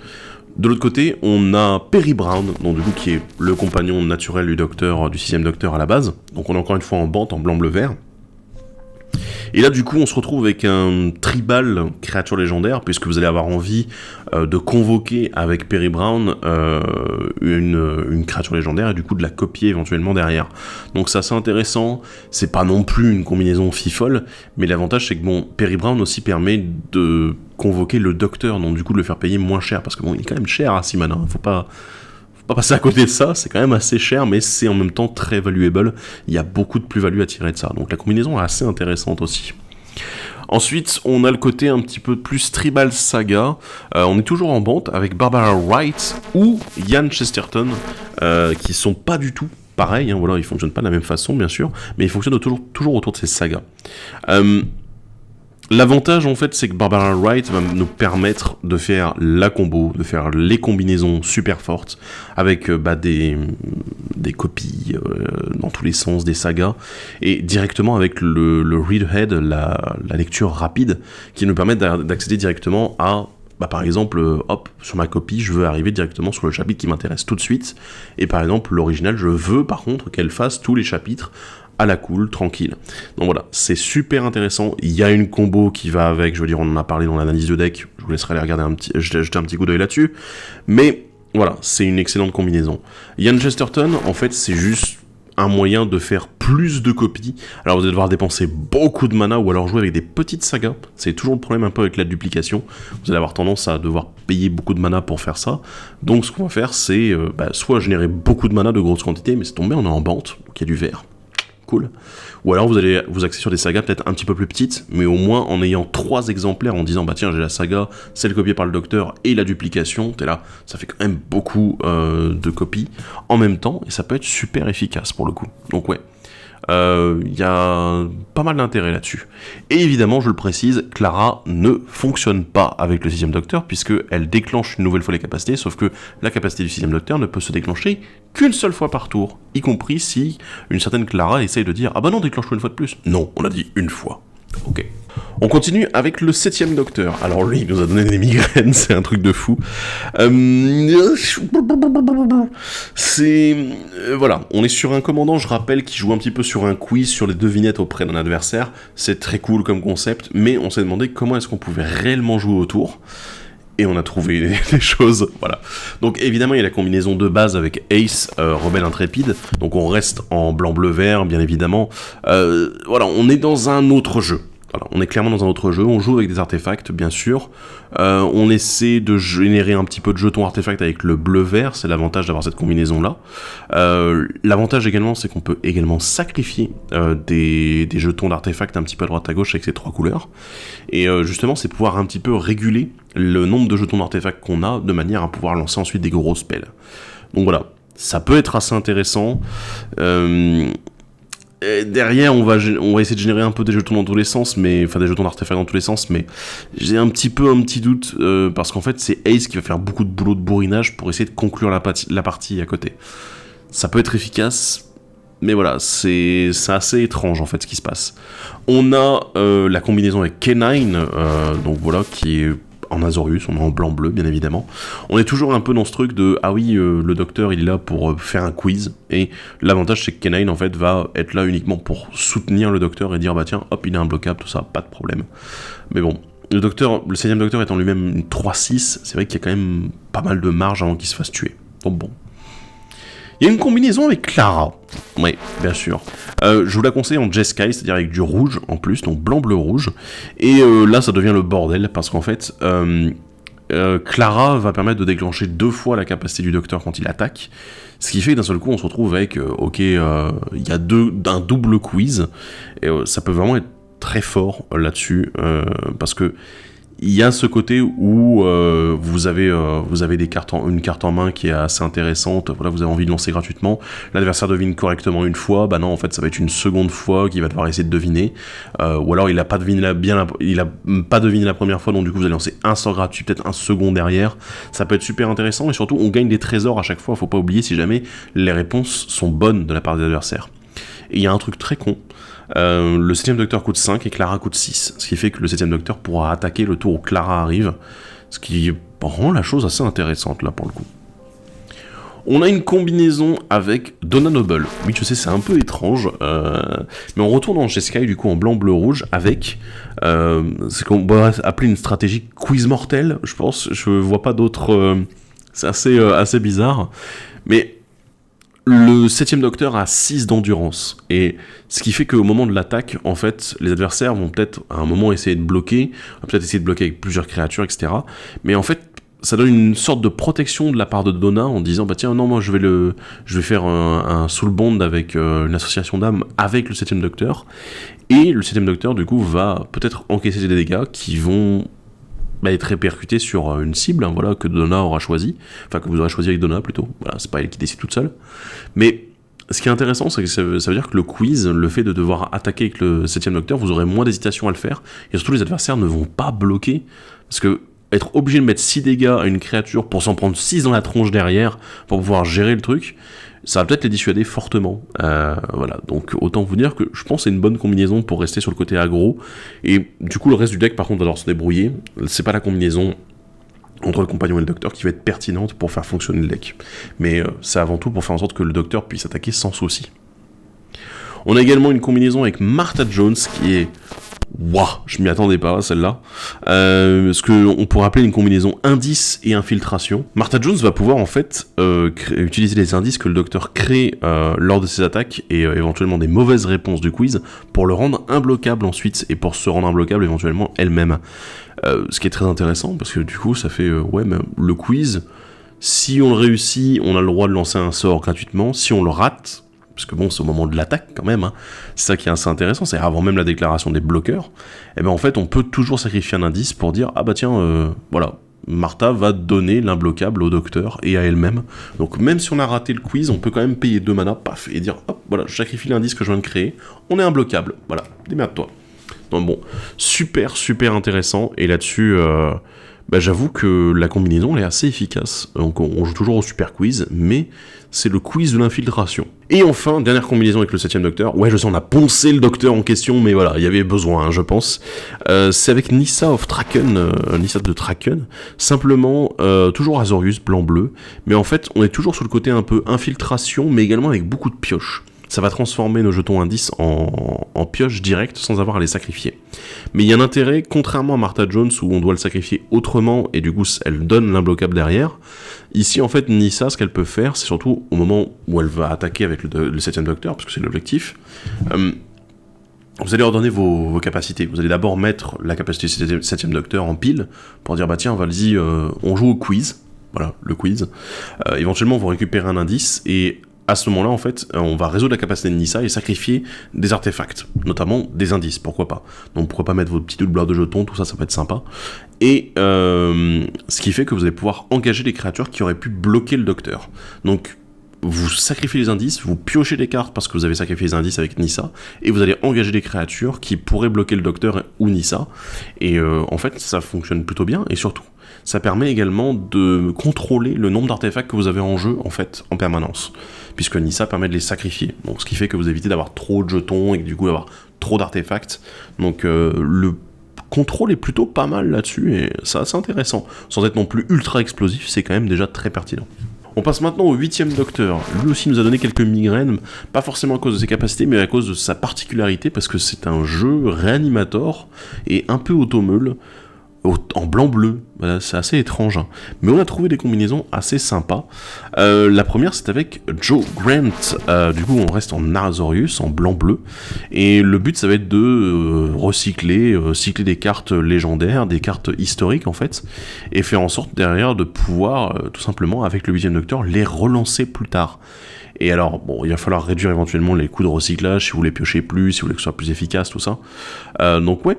De l'autre côté, on a Perry Brown, donc du coup qui est le compagnon naturel du Docteur, du 6ème Docteur à la base. Donc on est encore une fois en bante, en blanc, bleu, vert. Et là, du coup, on se retrouve avec un tribal créature légendaire, puisque vous allez avoir envie de convoquer avec Perry Brown une créature légendaire, et du coup de la copier éventuellement derrière. Donc c'est assez intéressant, c'est pas non plus une combinaison fifole, mais l'avantage c'est que bon, Perry Brown aussi permet de convoquer le Docteur, donc du coup de le faire payer moins cher, parce que bon, il est quand même cher à 6 mana, faut pas passer à côté de ça, c'est quand même assez cher, mais c'est en même temps très valuable, il y a beaucoup de plus-value à tirer de ça, donc la combinaison est assez intéressante aussi. Ensuite, on a le côté un petit peu plus Tribal Saga, on est toujours en bande avec Barbara Wright ou Ian Chesterton, qui sont pas du tout pareils, hein, voilà, ils fonctionnent pas de la même façon bien sûr, mais ils fonctionnent toujours autour de ces sagas. L'avantage en fait c'est que Barbara Wright va nous permettre de faire la combo, de faire les combinaisons super fortes avec des copies dans tous les sens des sagas et directement avec le read head, la lecture rapide qui nous permet d'accéder directement à par exemple, hop, sur ma copie, je veux arriver directement sur le chapitre qui m'intéresse tout de suite et par exemple l'original, je veux par contre qu'elle fasse tous les chapitres à la cool, tranquille. Donc voilà, c'est super intéressant. Il y a une combo qui va avec, je veux dire, on en a parlé dans l'analyse de deck, je vous laisserai aller regarder jeter un petit coup d'œil là-dessus. Mais voilà, c'est une excellente combinaison. Ian Chesterton, en fait, c'est juste un moyen de faire plus de copies. Alors vous allez devoir dépenser beaucoup de mana ou alors jouer avec des petites sagas. C'est toujours le problème un peu avec la duplication. Vous allez avoir tendance à devoir payer beaucoup de mana pour faire ça. Donc ce qu'on va faire, c'est soit générer beaucoup de mana de grosses quantités, mais c'est tombé, on est en bante, donc il y a du vert. Cool. Ou alors vous allez vous axer sur des sagas peut-être un petit peu plus petites, mais au moins en ayant 3 exemplaires, en disant bah tiens j'ai la saga, celle copiée par le Docteur et la duplication, t'es là, ça fait quand même beaucoup de copies en même temps, et ça peut être super efficace pour le coup. Donc ouais, il y a pas mal d'intérêt là-dessus. Et évidemment, je le précise, Clara ne fonctionne pas avec le 6ème Docteur, puisqu'elle déclenche une nouvelle fois les capacités, sauf que la capacité du 6ème Docteur ne peut se déclencher qu'une seule fois par tour, y compris si une certaine Clara essaye de dire « Ah bah non, déclenche-toi une fois de plus ». Non, on a dit une fois. Ok. On continue avec le 7ème Docteur. Alors lui, il nous a donné des migraines, c'est un truc de fou. Voilà, on est sur un commandant, je rappelle, qui joue un petit peu sur un quiz sur les devinettes auprès d'un adversaire. C'est très cool comme concept, mais on s'est demandé comment est-ce qu'on pouvait réellement jouer autour. Et on a trouvé des choses, voilà. Donc évidemment, il y a la combinaison de base avec Ace, Rebelle Intrépide. Donc on reste en blanc-bleu-vert, bien évidemment. Voilà, on est dans un autre jeu. Voilà, on est clairement dans un autre jeu, on joue avec des artefacts, bien sûr. On essaie de générer un petit peu de jetons artefacts avec le bleu-vert, c'est l'avantage d'avoir cette combinaison-là. L'avantage également, c'est qu'on peut également sacrifier des jetons d'artefacts un petit peu à droite à gauche avec ces 3 couleurs. Et justement, c'est pouvoir un petit peu réguler le nombre de jetons d'artefacts qu'on a, de manière à pouvoir lancer ensuite des gros spells. Donc voilà, ça peut être assez intéressant. Derrière, on va essayer de générer un peu des jetons dans tous les sens, enfin des jetons d'artefacts dans tous les sens, mais j'ai un petit doute, parce qu'en fait c'est Ace qui va faire beaucoup de boulot de bourrinage pour essayer de conclure la partie à côté. Ça peut être efficace, mais voilà, c'est assez étrange en fait ce qui se passe. On a la combinaison avec K9, donc voilà, qui est en Azorius, on est en blanc-bleu bien évidemment. On est toujours un peu dans ce truc de ah oui, le docteur il est là pour faire un quiz, et l'avantage c'est que K9 en fait va être là uniquement pour soutenir le docteur et dire bah tiens hop il est imbloquable, tout ça, pas de problème. Mais bon, le 7ème docteur étant lui-même une 3-6, c'est vrai qu'il y a quand même pas mal de marge avant qu'il se fasse tuer. Donc bon. Il y a une combinaison avec Clara. Oui, bien sûr. Je vous la conseille en Jeskai, c'est-à-dire avec du rouge en plus, donc blanc, bleu, rouge. Et là, ça devient le bordel, parce qu'en fait, Clara va permettre de déclencher 2 fois la capacité du docteur quand il attaque. Ce qui fait que d'un seul coup, on se retrouve avec, il y a un double quiz. Et ça peut vraiment être très fort là-dessus, parce que il y a ce côté où vous avez une carte en main qui est assez intéressante, voilà, vous avez envie de lancer gratuitement, l'adversaire devine correctement une fois, bah non en fait ça va être une seconde fois qu'il va devoir essayer de deviner, ou alors il a pas deviné la première fois, donc du coup vous allez lancer un sort gratuit, peut-être un second derrière, ça peut être super intéressant, et surtout on gagne des trésors à chaque fois, faut pas oublier si jamais les réponses sont bonnes de la part des adversaires. Et il y a un truc très con, le 7ème docteur coûte 5 et Clara coûte 6, ce qui fait que le 7ème docteur pourra attaquer le tour où Clara arrive, ce qui rend la chose assez intéressante là pour le coup. On a une combinaison avec Donna Noble. Oui, je sais, c'est un peu étrange, mais on retourne en Jeskai du coup en blanc, bleu, rouge avec ce qu'on va appeler une stratégie quiz mortel, je pense. Je vois pas d'autres. C'est assez bizarre, mais le 7ème docteur a 6 d'endurance, et ce qui fait qu'au moment de l'attaque, en fait, les adversaires vont peut-être à un moment essayer de bloquer, peut-être essayer de bloquer avec plusieurs créatures, etc. Mais en fait, ça donne une sorte de protection de la part de Donna en disant bah tiens non moi je vais faire un soul bond avec une association d'âmes avec le 7ème docteur, et le 7ème docteur du coup va peut-être encaisser des dégâts qui vont être répercuté sur une cible, voilà, que Donna aura choisi, enfin que vous aurez choisi avec Donna plutôt, voilà, c'est pas elle qui décide toute seule. Mais ce qui est intéressant, c'est que ça veut dire que le quiz, le fait de devoir attaquer avec le 7ème docteur, vous aurez moins d'hésitation à le faire, et surtout les adversaires ne vont pas bloquer, parce que être obligé de mettre 6 dégâts à une créature pour s'en prendre 6 dans la tronche derrière, pour pouvoir gérer le truc, ça va peut-être les dissuader fortement. Voilà, donc autant vous dire que je pense que c'est une bonne combinaison pour rester sur le côté aggro, et du coup le reste du deck par contre va devoir se débrouiller, c'est pas la combinaison entre le compagnon et le docteur qui va être pertinente pour faire fonctionner le deck, mais c'est avant tout pour faire en sorte que le docteur puisse attaquer sans souci. On a également une combinaison avec Martha Jones qui est... Waouh, je m'y attendais pas, celle-là. Ce qu'on pourrait appeler une combinaison indice et infiltration. Martha Jones va pouvoir en fait utiliser les indices que le docteur crée lors de ses attaques et éventuellement des mauvaises réponses du quiz pour le rendre imbloquable ensuite et pour se rendre imbloquable éventuellement elle-même. Ce qui est très intéressant parce que du coup ça fait mais le quiz, si on le réussit, on a le droit de lancer un sort gratuitement. Si on le rate, parce que bon, c'est au moment de l'attaque quand même, hein. C'est ça qui est assez intéressant, c'est avant même la déclaration des bloqueurs, et ben en fait on peut toujours sacrifier un indice pour dire ah bah tiens, voilà, Martha va donner l'imbloquable au docteur et à elle-même, donc même si on a raté le quiz, on peut quand même payer 2 mana, paf, et dire hop, voilà, je sacrifie l'indice que je viens de créer, on est imbloquable, voilà, démerde-toi. Donc bon, super intéressant, et là-dessus... j'avoue que la combinaison elle est assez efficace, donc on joue toujours au super quiz, mais c'est le quiz de l'infiltration. Et enfin, dernière combinaison avec le 7ème docteur, ouais je sais on a poncé le docteur en question, mais voilà, il y avait besoin, hein, je pense, c'est avec Nissa of Traken, Nissa de Traken, simplement, toujours Azorius, blanc-bleu, mais en fait on est toujours sur le côté un peu infiltration, mais également avec beaucoup de pioches. Ça va transformer nos jetons indices en pioche directe sans avoir à les sacrifier. Mais il y a un intérêt, contrairement à Martha Jones où on doit le sacrifier autrement et du coup elle donne l'imbloquable derrière. Ici en fait Nissa, ce qu'elle peut faire, c'est surtout au moment où elle va attaquer avec le 7ème docteur, parce que c'est l'objectif, vous allez ordonner vos capacités. Vous allez d'abord mettre la capacité du 7ème docteur en pile pour dire bah tiens vas-y, on joue au quiz. Voilà, le quiz. Éventuellement vous récupérez un indice et... à ce moment-là, en fait, on va résoudre la capacité de Nissa et sacrifier des artefacts, notamment des indices, pourquoi pas. Donc pourquoi pas mettre vos petits doubleurs de jetons, tout ça, ça peut être sympa. Et ce qui fait que vous allez pouvoir engager des créatures qui auraient pu bloquer le docteur. Donc vous sacrifiez les indices, vous piochez des cartes parce que vous avez sacrifié les indices avec Nissa, et vous allez engager des créatures qui pourraient bloquer le docteur ou Nissa. Et en fait, ça fonctionne plutôt bien, et surtout, ça permet également de contrôler le nombre d'artefacts que vous avez en jeu, en fait, en permanence. Puisque Nissa permet de les sacrifier. Donc ce qui fait que vous évitez d'avoir trop de jetons et du coup d'avoir trop d'artefacts. Donc le contrôle est plutôt pas mal là-dessus, et c'est assez intéressant. Sans être non plus ultra explosif, c'est quand même déjà très pertinent. On passe maintenant au 8ème Docteur. Lui aussi nous a donné quelques migraines, pas forcément à cause de ses capacités, mais à cause de sa particularité, parce que c'est un jeu réanimator et un peu automeule, en blanc-bleu. Voilà, c'est assez étrange, hein. Mais on a trouvé des combinaisons assez sympas. La première, c'est avec Joe Grant. Du coup, on reste en Azorius, en blanc-bleu. Et le but, ça va être de recycler des cartes légendaires, des cartes historiques, en fait, et faire en sorte, derrière, de pouvoir, tout simplement, avec le 8ème Docteur, les relancer plus tard. Et alors, bon, il va falloir réduire éventuellement les coûts de recyclage, si vous voulez piocher plus, si vous voulez que ce soit plus efficace, tout ça. Donc, ouais.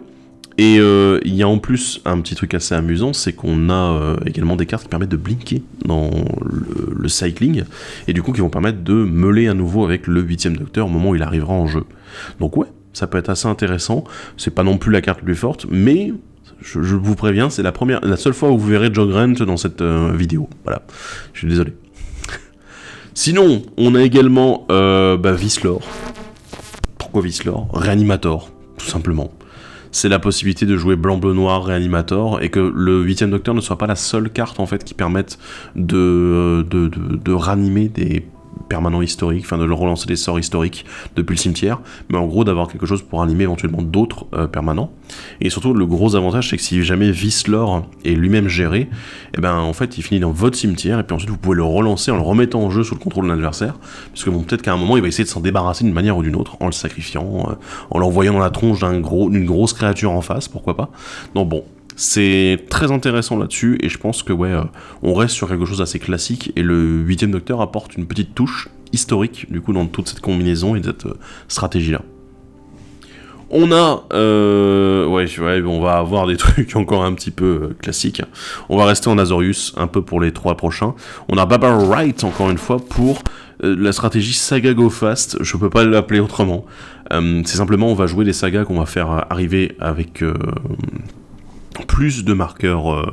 Et il y a en plus un petit truc assez amusant, c'est qu'on a également des cartes qui permettent de blinker dans le cycling, et du coup qui vont permettre de meuler à nouveau avec le 8ème Docteur au moment où il arrivera en jeu. Donc ouais, ça peut être assez intéressant, c'est pas non plus la carte la plus forte, mais je vous préviens, c'est la seule fois où vous verrez Joe Grant dans cette vidéo. Voilà, je suis désolé. Sinon, on a également Vislor. Pourquoi Vislor ? Réanimator, tout simplement. C'est la possibilité de jouer blanc-bleu-noir réanimator, et que le 8ème Docteur ne soit pas la seule carte en fait qui permette de ranimer des permanents historiques, enfin de relancer des sorts historiques depuis le cimetière, mais en gros d'avoir quelque chose pour animer éventuellement d'autres permanents. Et surtout le gros avantage, c'est que si jamais Vislor est lui-même géré, et ben en fait il finit dans votre cimetière, et puis ensuite vous pouvez le relancer en le remettant en jeu sous le contrôle de l'adversaire, parce que bon, peut-être qu'à un moment il va essayer de s'en débarrasser d'une manière ou d'une autre, en le sacrifiant, en l'envoyant dans la tronche d'une grosse créature en face, pourquoi pas. Donc bon, c'est très intéressant là-dessus, et je pense que on reste sur quelque chose d'assez classique, et le 8ème Docteur apporte une petite touche historique du coup dans toute cette combinaison et cette stratégie-là. On a, on va avoir des trucs encore un petit peu classiques. On va rester en Azorius un peu pour les 3 prochains. On a Baba Wright encore une fois pour la stratégie Saga Go Fast. Je peux pas l'appeler autrement. C'est simplement on va jouer des sagas qu'on va faire arriver avec plus de marqueurs,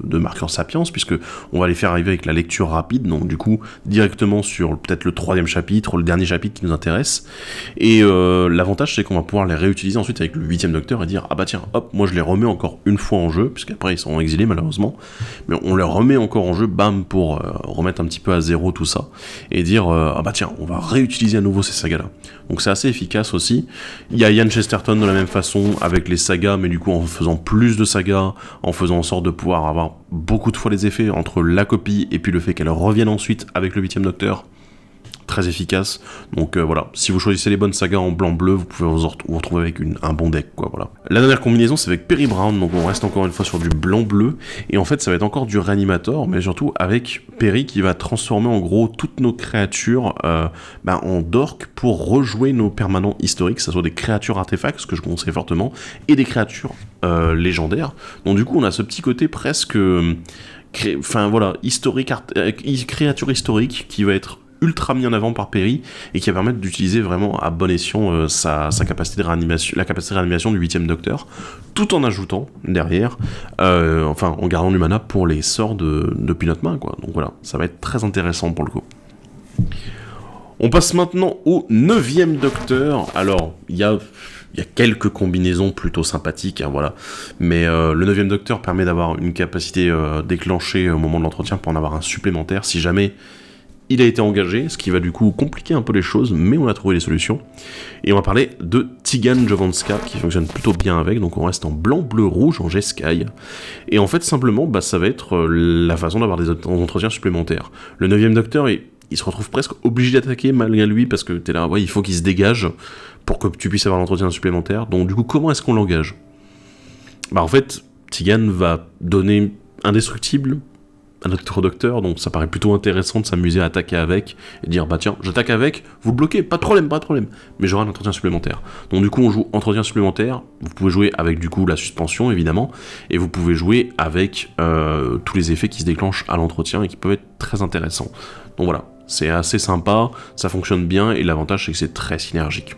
de marqueurs sapiens, puisque on va les faire arriver avec la lecture rapide, donc du coup directement sur peut-être le 3e chapitre, le dernier chapitre qui nous intéresse. Et l'avantage c'est qu'on va pouvoir les réutiliser ensuite avec le 8ème Docteur et dire ah bah tiens, hop, moi je les remets encore une fois en jeu, puisqu'après ils sont exilés malheureusement, mais on les remet encore en jeu, bam, pour remettre un petit peu à zéro tout ça, et dire ah bah tiens, on va réutiliser à nouveau ces sagas là. Donc c'est assez efficace aussi. Il y a Ian Chesterton de la même façon avec les sagas, mais du coup en faisant plus de sagas, en faisant en sorte de pouvoir avoir beaucoup de fois les effets entre la copie et puis le fait qu'elle revienne ensuite avec le 8ème Docteur. Très efficace. Donc voilà, si vous choisissez les bonnes sagas en blanc-bleu, vous pouvez vous retrouver avec un bon deck, quoi, voilà. La dernière combinaison, c'est avec Perry Brown, donc on reste encore une fois sur du blanc-bleu, et en fait ça va être encore du réanimator, mais surtout avec Perry qui va transformer en gros toutes nos créatures en dork pour rejouer nos permanents historiques, que ce soit des créatures artefacts, ce que je conseille fortement, et des créatures légendaires. Donc du coup on a ce petit côté presque créature historique qui va être ultra mis en avant par Perry et qui va permettre d'utiliser vraiment à bon escient sa capacité de réanimation, la capacité de réanimation du 8ème Docteur, tout en ajoutant derrière, en gardant du mana pour les sorts depuis notre main, quoi. Donc voilà, ça va être très intéressant pour le coup. On passe maintenant au 9ème Docteur. Alors, il y a quelques combinaisons plutôt sympathiques, hein, voilà. Mais le 9ème Docteur permet d'avoir une capacité déclenchée au moment de l'entretien pour en avoir un supplémentaire si jamais il a été engagé, ce qui va du coup compliquer un peu les choses, mais on a trouvé les solutions. Et on va parler de Tigan Jovanska, qui fonctionne plutôt bien avec, donc on reste en blanc, bleu, rouge, en Jeskai. Et en fait, simplement, ça va être la façon d'avoir des entretiens supplémentaires. Le 9ème Docteur, il se retrouve presque obligé d'attaquer malgré lui, parce que t'es là, il faut qu'il se dégage pour que tu puisses avoir l'entretien supplémentaire. Donc du coup, comment est-ce qu'on l'engage ? En fait, Tigan va donner indestructible à notre docteur, donc ça paraît plutôt intéressant de s'amuser à attaquer avec, et dire tiens, j'attaque avec, vous le bloquez, pas de problème, mais j'aurai un entretien supplémentaire. Donc du coup on joue entretien supplémentaire, vous pouvez jouer avec du coup la suspension évidemment, et vous pouvez jouer avec tous les effets qui se déclenchent à l'entretien et qui peuvent être très intéressants. Donc voilà, c'est assez sympa, ça fonctionne bien, et l'avantage c'est que c'est très synergique.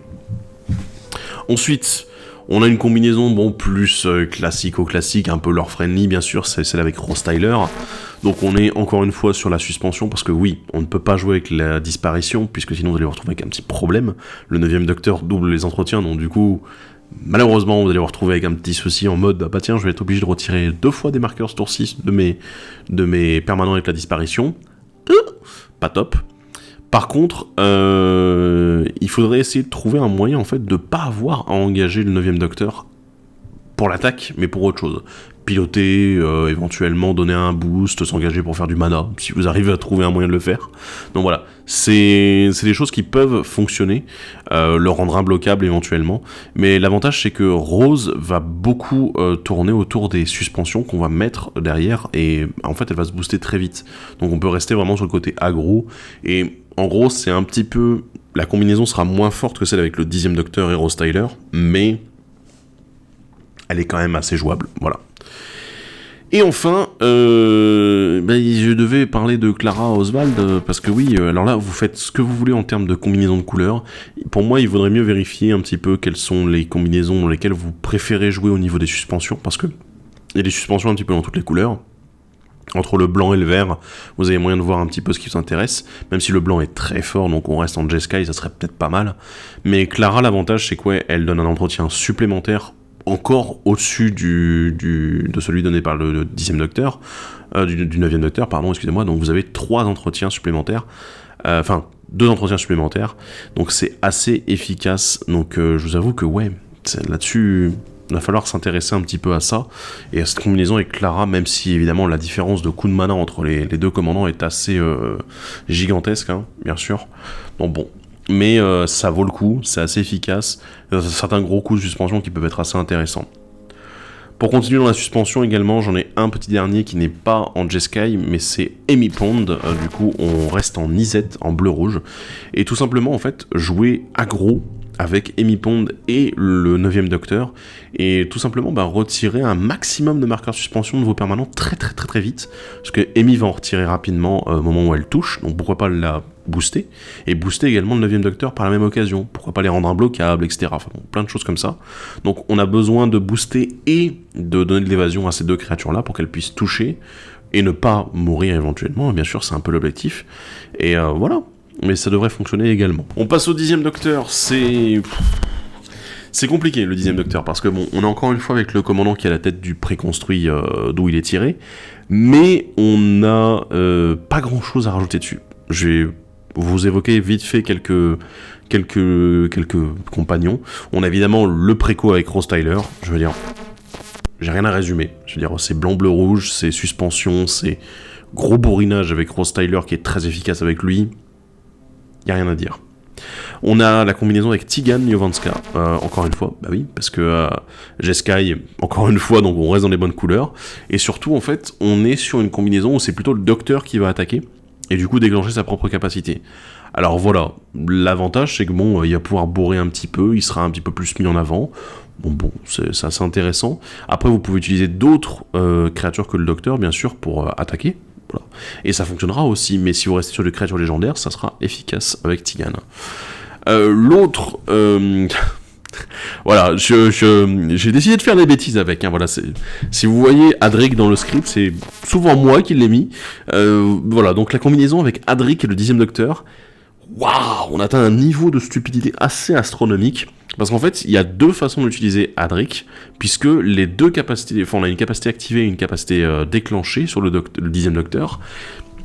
Ensuite, on a une combinaison plus classique, un peu lore-friendly bien sûr, c'est celle avec Rose Tyler. Donc on est encore une fois sur la suspension, parce que oui, on ne peut pas jouer avec la disparition, puisque sinon vous allez vous retrouver avec un petit problème. Le 9ème Docteur double les entretiens, donc du coup, Malheureusement, vous allez vous retrouver avec un petit souci en mode bah tiens, je vais être obligé de retirer 2 fois des marqueurs ce tour-ci de mes permanents avec la disparition. Pas top. Par contre, il faudrait essayer de trouver un moyen en fait de pas avoir à engager le 9ème docteur pour l'attaque, mais pour autre chose. Piloter, éventuellement donner un boost, s'engager pour faire du mana, si vous arrivez à trouver un moyen de le faire. Donc voilà, c'est des choses qui peuvent fonctionner, le rendre imbloquable éventuellement, mais l'avantage c'est que Rose va beaucoup tourner autour des suspensions qu'on va mettre derrière, et en fait elle va se booster très vite. Donc on peut rester vraiment sur le côté aggro, et en gros c'est un petit peu... La combinaison sera moins forte que celle avec le 10ème docteur et Rose Tyler, mais elle est quand même assez jouable, voilà. Et enfin, je devais parler de Clara Oswald, parce que oui, alors là, vous faites ce que vous voulez en termes de combinaison de couleurs. Pour moi, il vaudrait mieux vérifier un petit peu quelles sont les combinaisons dans lesquelles vous préférez jouer au niveau des suspensions, parce que il y a des suspensions un petit peu dans toutes les couleurs. Entre le blanc et le vert, vous avez moyen de voir un petit peu ce qui vous intéresse, même si le blanc est très fort, donc on reste en Jeskai, ça serait peut-être pas mal. Mais Clara, l'avantage, c'est quoi ? Elle donne un entretien supplémentaire encore au-dessus de celui donné par le 10ème docteur, du 9ème docteur, pardon, excusez-moi, donc vous avez 3 entretiens supplémentaires, 2 entretiens supplémentaires, donc c'est assez efficace, donc je vous avoue que ouais, là-dessus, il va falloir s'intéresser un petit peu à ça, et à cette combinaison avec Clara, même si évidemment la différence de coût de mana entre les 2 commandants est assez gigantesque, hein, bien sûr, donc bon, mais ça vaut le coup, c'est assez efficace, certains gros coups de suspension qui peuvent être assez intéressants. Pour continuer dans la suspension également, j'en ai un petit dernier qui n'est pas en Jeskai, mais c'est Amy Pond, du coup on reste en Isette, en bleu-rouge, et tout simplement en fait jouer aggro avec Amy Pond et le 9ème docteur, et tout simplement retirer un maximum de marqueurs de suspension de vos permanents très très très très vite, parce que Amy va en retirer rapidement au moment où elle touche, donc pourquoi pas la booster, et booster également le 9ème docteur par la même occasion, pourquoi pas les rendre imbloquables, etc. Enfin bon, plein de choses comme ça. Donc on a besoin de booster et de donner de l'évasion à ces 2 créatures-là pour qu'elles puissent toucher, et ne pas mourir éventuellement, bien sûr c'est un peu l'objectif, et voilà. Mais ça devrait fonctionner également. On passe au 10ème docteur, c'est compliqué le 10ème docteur, parce que bon, on est encore une fois avec le commandant qui a la tête du préconstruit d'où il est tiré, mais on n'a pas grand chose à rajouter dessus. Je vais vous évoquer vite fait quelques compagnons. On a évidemment le préco avec Rose Tyler, je veux dire, j'ai rien à résumer. Je veux dire, c'est blanc, bleu, rouge, c'est suspension, c'est gros bourrinage avec Rose Tyler qui est très efficace avec lui. Y a rien à dire. On a la combinaison avec Tigan Jovanska, encore une fois, bah oui, parce que Jeskai, encore une fois, donc on reste dans les bonnes couleurs, et surtout, en fait, on est sur une combinaison où c'est plutôt le docteur qui va attaquer, et du coup déclencher sa propre capacité. Alors voilà, l'avantage c'est que bon, il va pouvoir bourrer un petit peu, il sera un petit peu plus mis en avant, bon, c'est assez intéressant. Après, vous pouvez utiliser d'autres créatures que le docteur, bien sûr, pour attaquer. Voilà. Et ça fonctionnera aussi, mais si vous restez sur des créatures légendaires, ça sera efficace avec Tigan. L'autre... voilà, j'ai décidé de faire des bêtises avec, hein, voilà, si vous voyez Adric dans le script, c'est souvent moi qui l'ai mis. Voilà, donc la combinaison avec Adric et le 10ème docteur, waouh, on atteint un niveau de stupidité assez astronomique. Parce qu'en fait, il y a 2 façons d'utiliser Adric, puisque les 2 capacités, on a une capacité activée et une capacité déclenchée sur le 10ème docteur,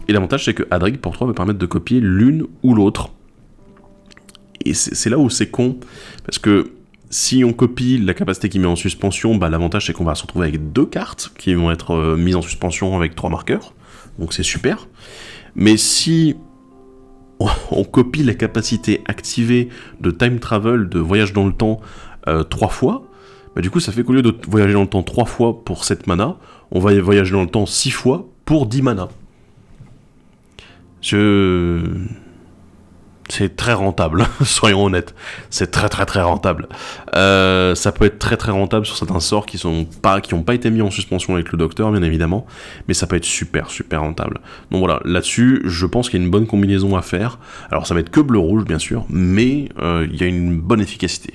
et l'avantage c'est que Adric pour 3 va permettre de copier l'une ou l'autre. Et c'est là où c'est con, parce que si on copie la capacité qui met en suspension, l'avantage c'est qu'on va se retrouver avec 2 cartes qui vont être mises en suspension avec 3 marqueurs, donc c'est super. Mais si on copie la capacité activée de time travel, de voyage dans le temps 3 fois, du coup ça fait qu'au lieu de voyager dans le temps 3 fois pour 7 mana, on va voyager dans le temps 6 fois pour 10 mana. C'est très rentable, soyons honnêtes, c'est très très très rentable. Ça peut être très très rentable sur certains sorts qui n'ont pas été mis en suspension avec le docteur, bien évidemment, mais ça peut être super super rentable. Donc voilà, là-dessus, je pense qu'il y a une bonne combinaison à faire. Alors ça va être que bleu-rouge, bien sûr, mais il y a une bonne efficacité.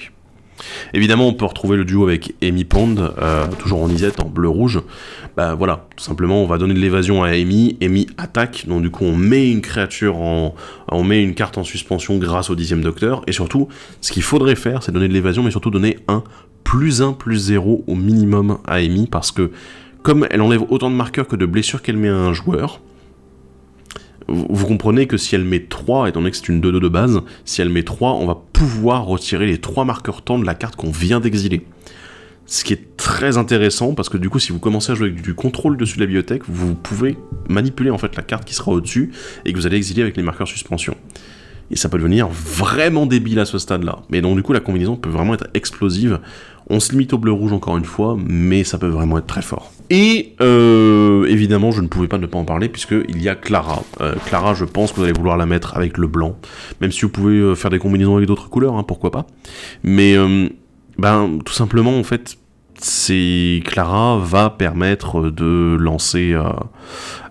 Évidemment, on peut retrouver le duo avec Amy Pond, toujours en Isette, en bleu-rouge. Bah voilà, tout simplement, on va donner de l'évasion à Amy, Amy attaque, donc du coup on met une on met une carte en suspension grâce au 10e docteur, et surtout, ce qu'il faudrait faire, c'est donner de l'évasion, mais surtout donner un +1/+0 au minimum à Amy, parce que comme elle enlève autant de marqueurs que de blessures qu'elle met à un joueur, vous comprenez que si elle met 3, étant donné que c'est une 2-2 de base, si elle met 3, on va pouvoir retirer les 3 marqueurs temps de la carte qu'on vient d'exiler. Ce qui est très intéressant, parce que du coup, si vous commencez à jouer avec du contrôle dessus de la bibliothèque, vous pouvez manipuler en fait la carte qui sera au-dessus, et que vous allez exiler avec les marqueurs suspension. Et ça peut devenir vraiment débile à ce stade-là. Mais donc du coup, la combinaison peut vraiment être explosive. On se limite au bleu-rouge encore une fois, mais ça peut vraiment être très fort. Et évidemment, je ne pouvais pas ne pas en parler, puisqu'il y a Clara. Clara, je pense que vous allez vouloir la mettre avec le blanc, même si vous pouvez faire des combinaisons avec d'autres couleurs, hein, pourquoi pas. Mais tout simplement, en fait, Clara va permettre de lancer...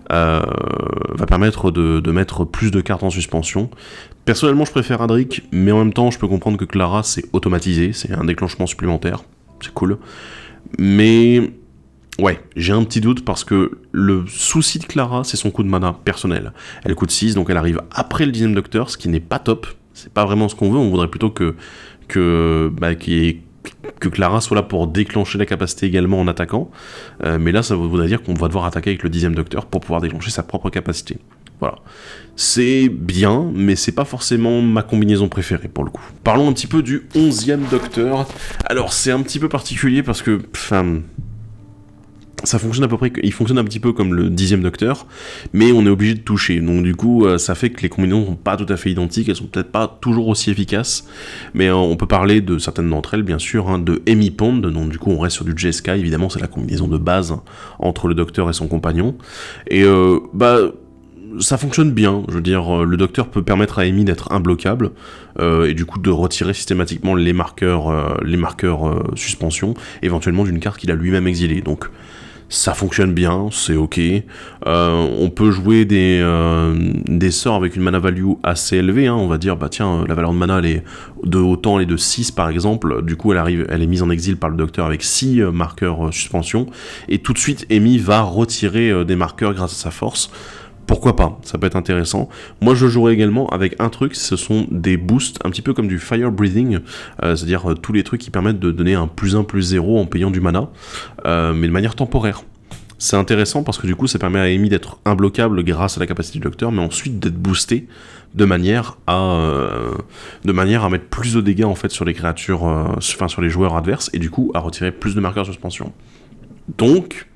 va permettre de mettre plus de cartes en suspension. Personnellement, je préfère Adric, mais en même temps, je peux comprendre que Clara, c'est automatisé, c'est un déclenchement supplémentaire, c'est cool. Mais ouais, j'ai un petit doute parce que le souci de Clara, c'est son coup de mana personnel. Elle coûte 6, donc elle arrive après le 10e docteur, ce qui n'est pas top. C'est pas vraiment ce qu'on veut, on voudrait plutôt que Clara soit là pour déclencher la capacité également en attaquant. Mais là, ça voudrait dire qu'on va devoir attaquer avec le 10e docteur pour pouvoir déclencher sa propre capacité. Voilà. C'est bien, mais c'est pas forcément ma combinaison préférée pour le coup. Parlons un petit peu du 11e docteur. Alors, c'est un petit peu particulier parce que... ça fonctionne à peu près, il fonctionne un petit peu comme le 10e docteur, mais on est obligé de toucher, donc du coup ça fait que les combinaisons sont pas tout à fait identiques, elles sont peut-être pas toujours aussi efficaces, mais on peut parler de certaines d'entre elles, bien sûr, hein, de Amy Pond, donc du coup on reste sur du Jeskai, évidemment c'est la combinaison de base entre le docteur et son compagnon, et ça fonctionne bien, je veux dire, le docteur peut permettre à Amy d'être imbloquable, et du coup de retirer systématiquement les marqueurs suspension, éventuellement d'une carte qu'il a lui-même exilée, donc ça fonctionne bien, c'est ok. On peut jouer des sorts avec une mana value assez élevée, hein. On va dire, la valeur de mana elle est de autant, elle est de 6 par exemple, du coup elle est mise en exil par le docteur avec 6 marqueurs suspension, et tout de suite Amy va retirer des marqueurs grâce à sa force. Pourquoi pas, ça peut être intéressant. Moi je jouerai également avec un truc, ce sont des boosts, un petit peu comme du fire breathing, c'est-à-dire tous les trucs qui permettent de donner un +1/+0 en payant du mana, mais de manière temporaire. C'est intéressant parce que du coup ça permet à Amy d'être imbloquable grâce à la capacité du docteur, mais ensuite d'être boosté de manière à mettre plus de dégâts en fait sur les créatures, sur les joueurs adverses, et du coup à retirer plus de marqueurs de suspension. Donc,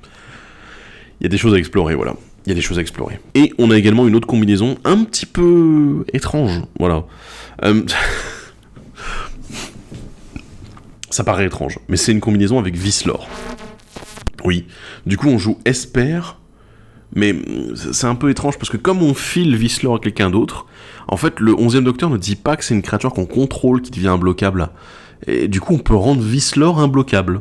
il y a des choses à explorer, voilà. Il y a des choses à explorer. Et on a également une autre combinaison un petit peu étrange, voilà. Ça paraît étrange, mais c'est une combinaison avec Vislor. Oui, du coup on joue Esper, mais c'est un peu étrange parce que comme on file Vislor à quelqu'un d'autre, en fait le 11e docteur ne dit pas que c'est une créature qu'on contrôle qui devient imbloquable. Et du coup on peut rendre Vislor imbloquable.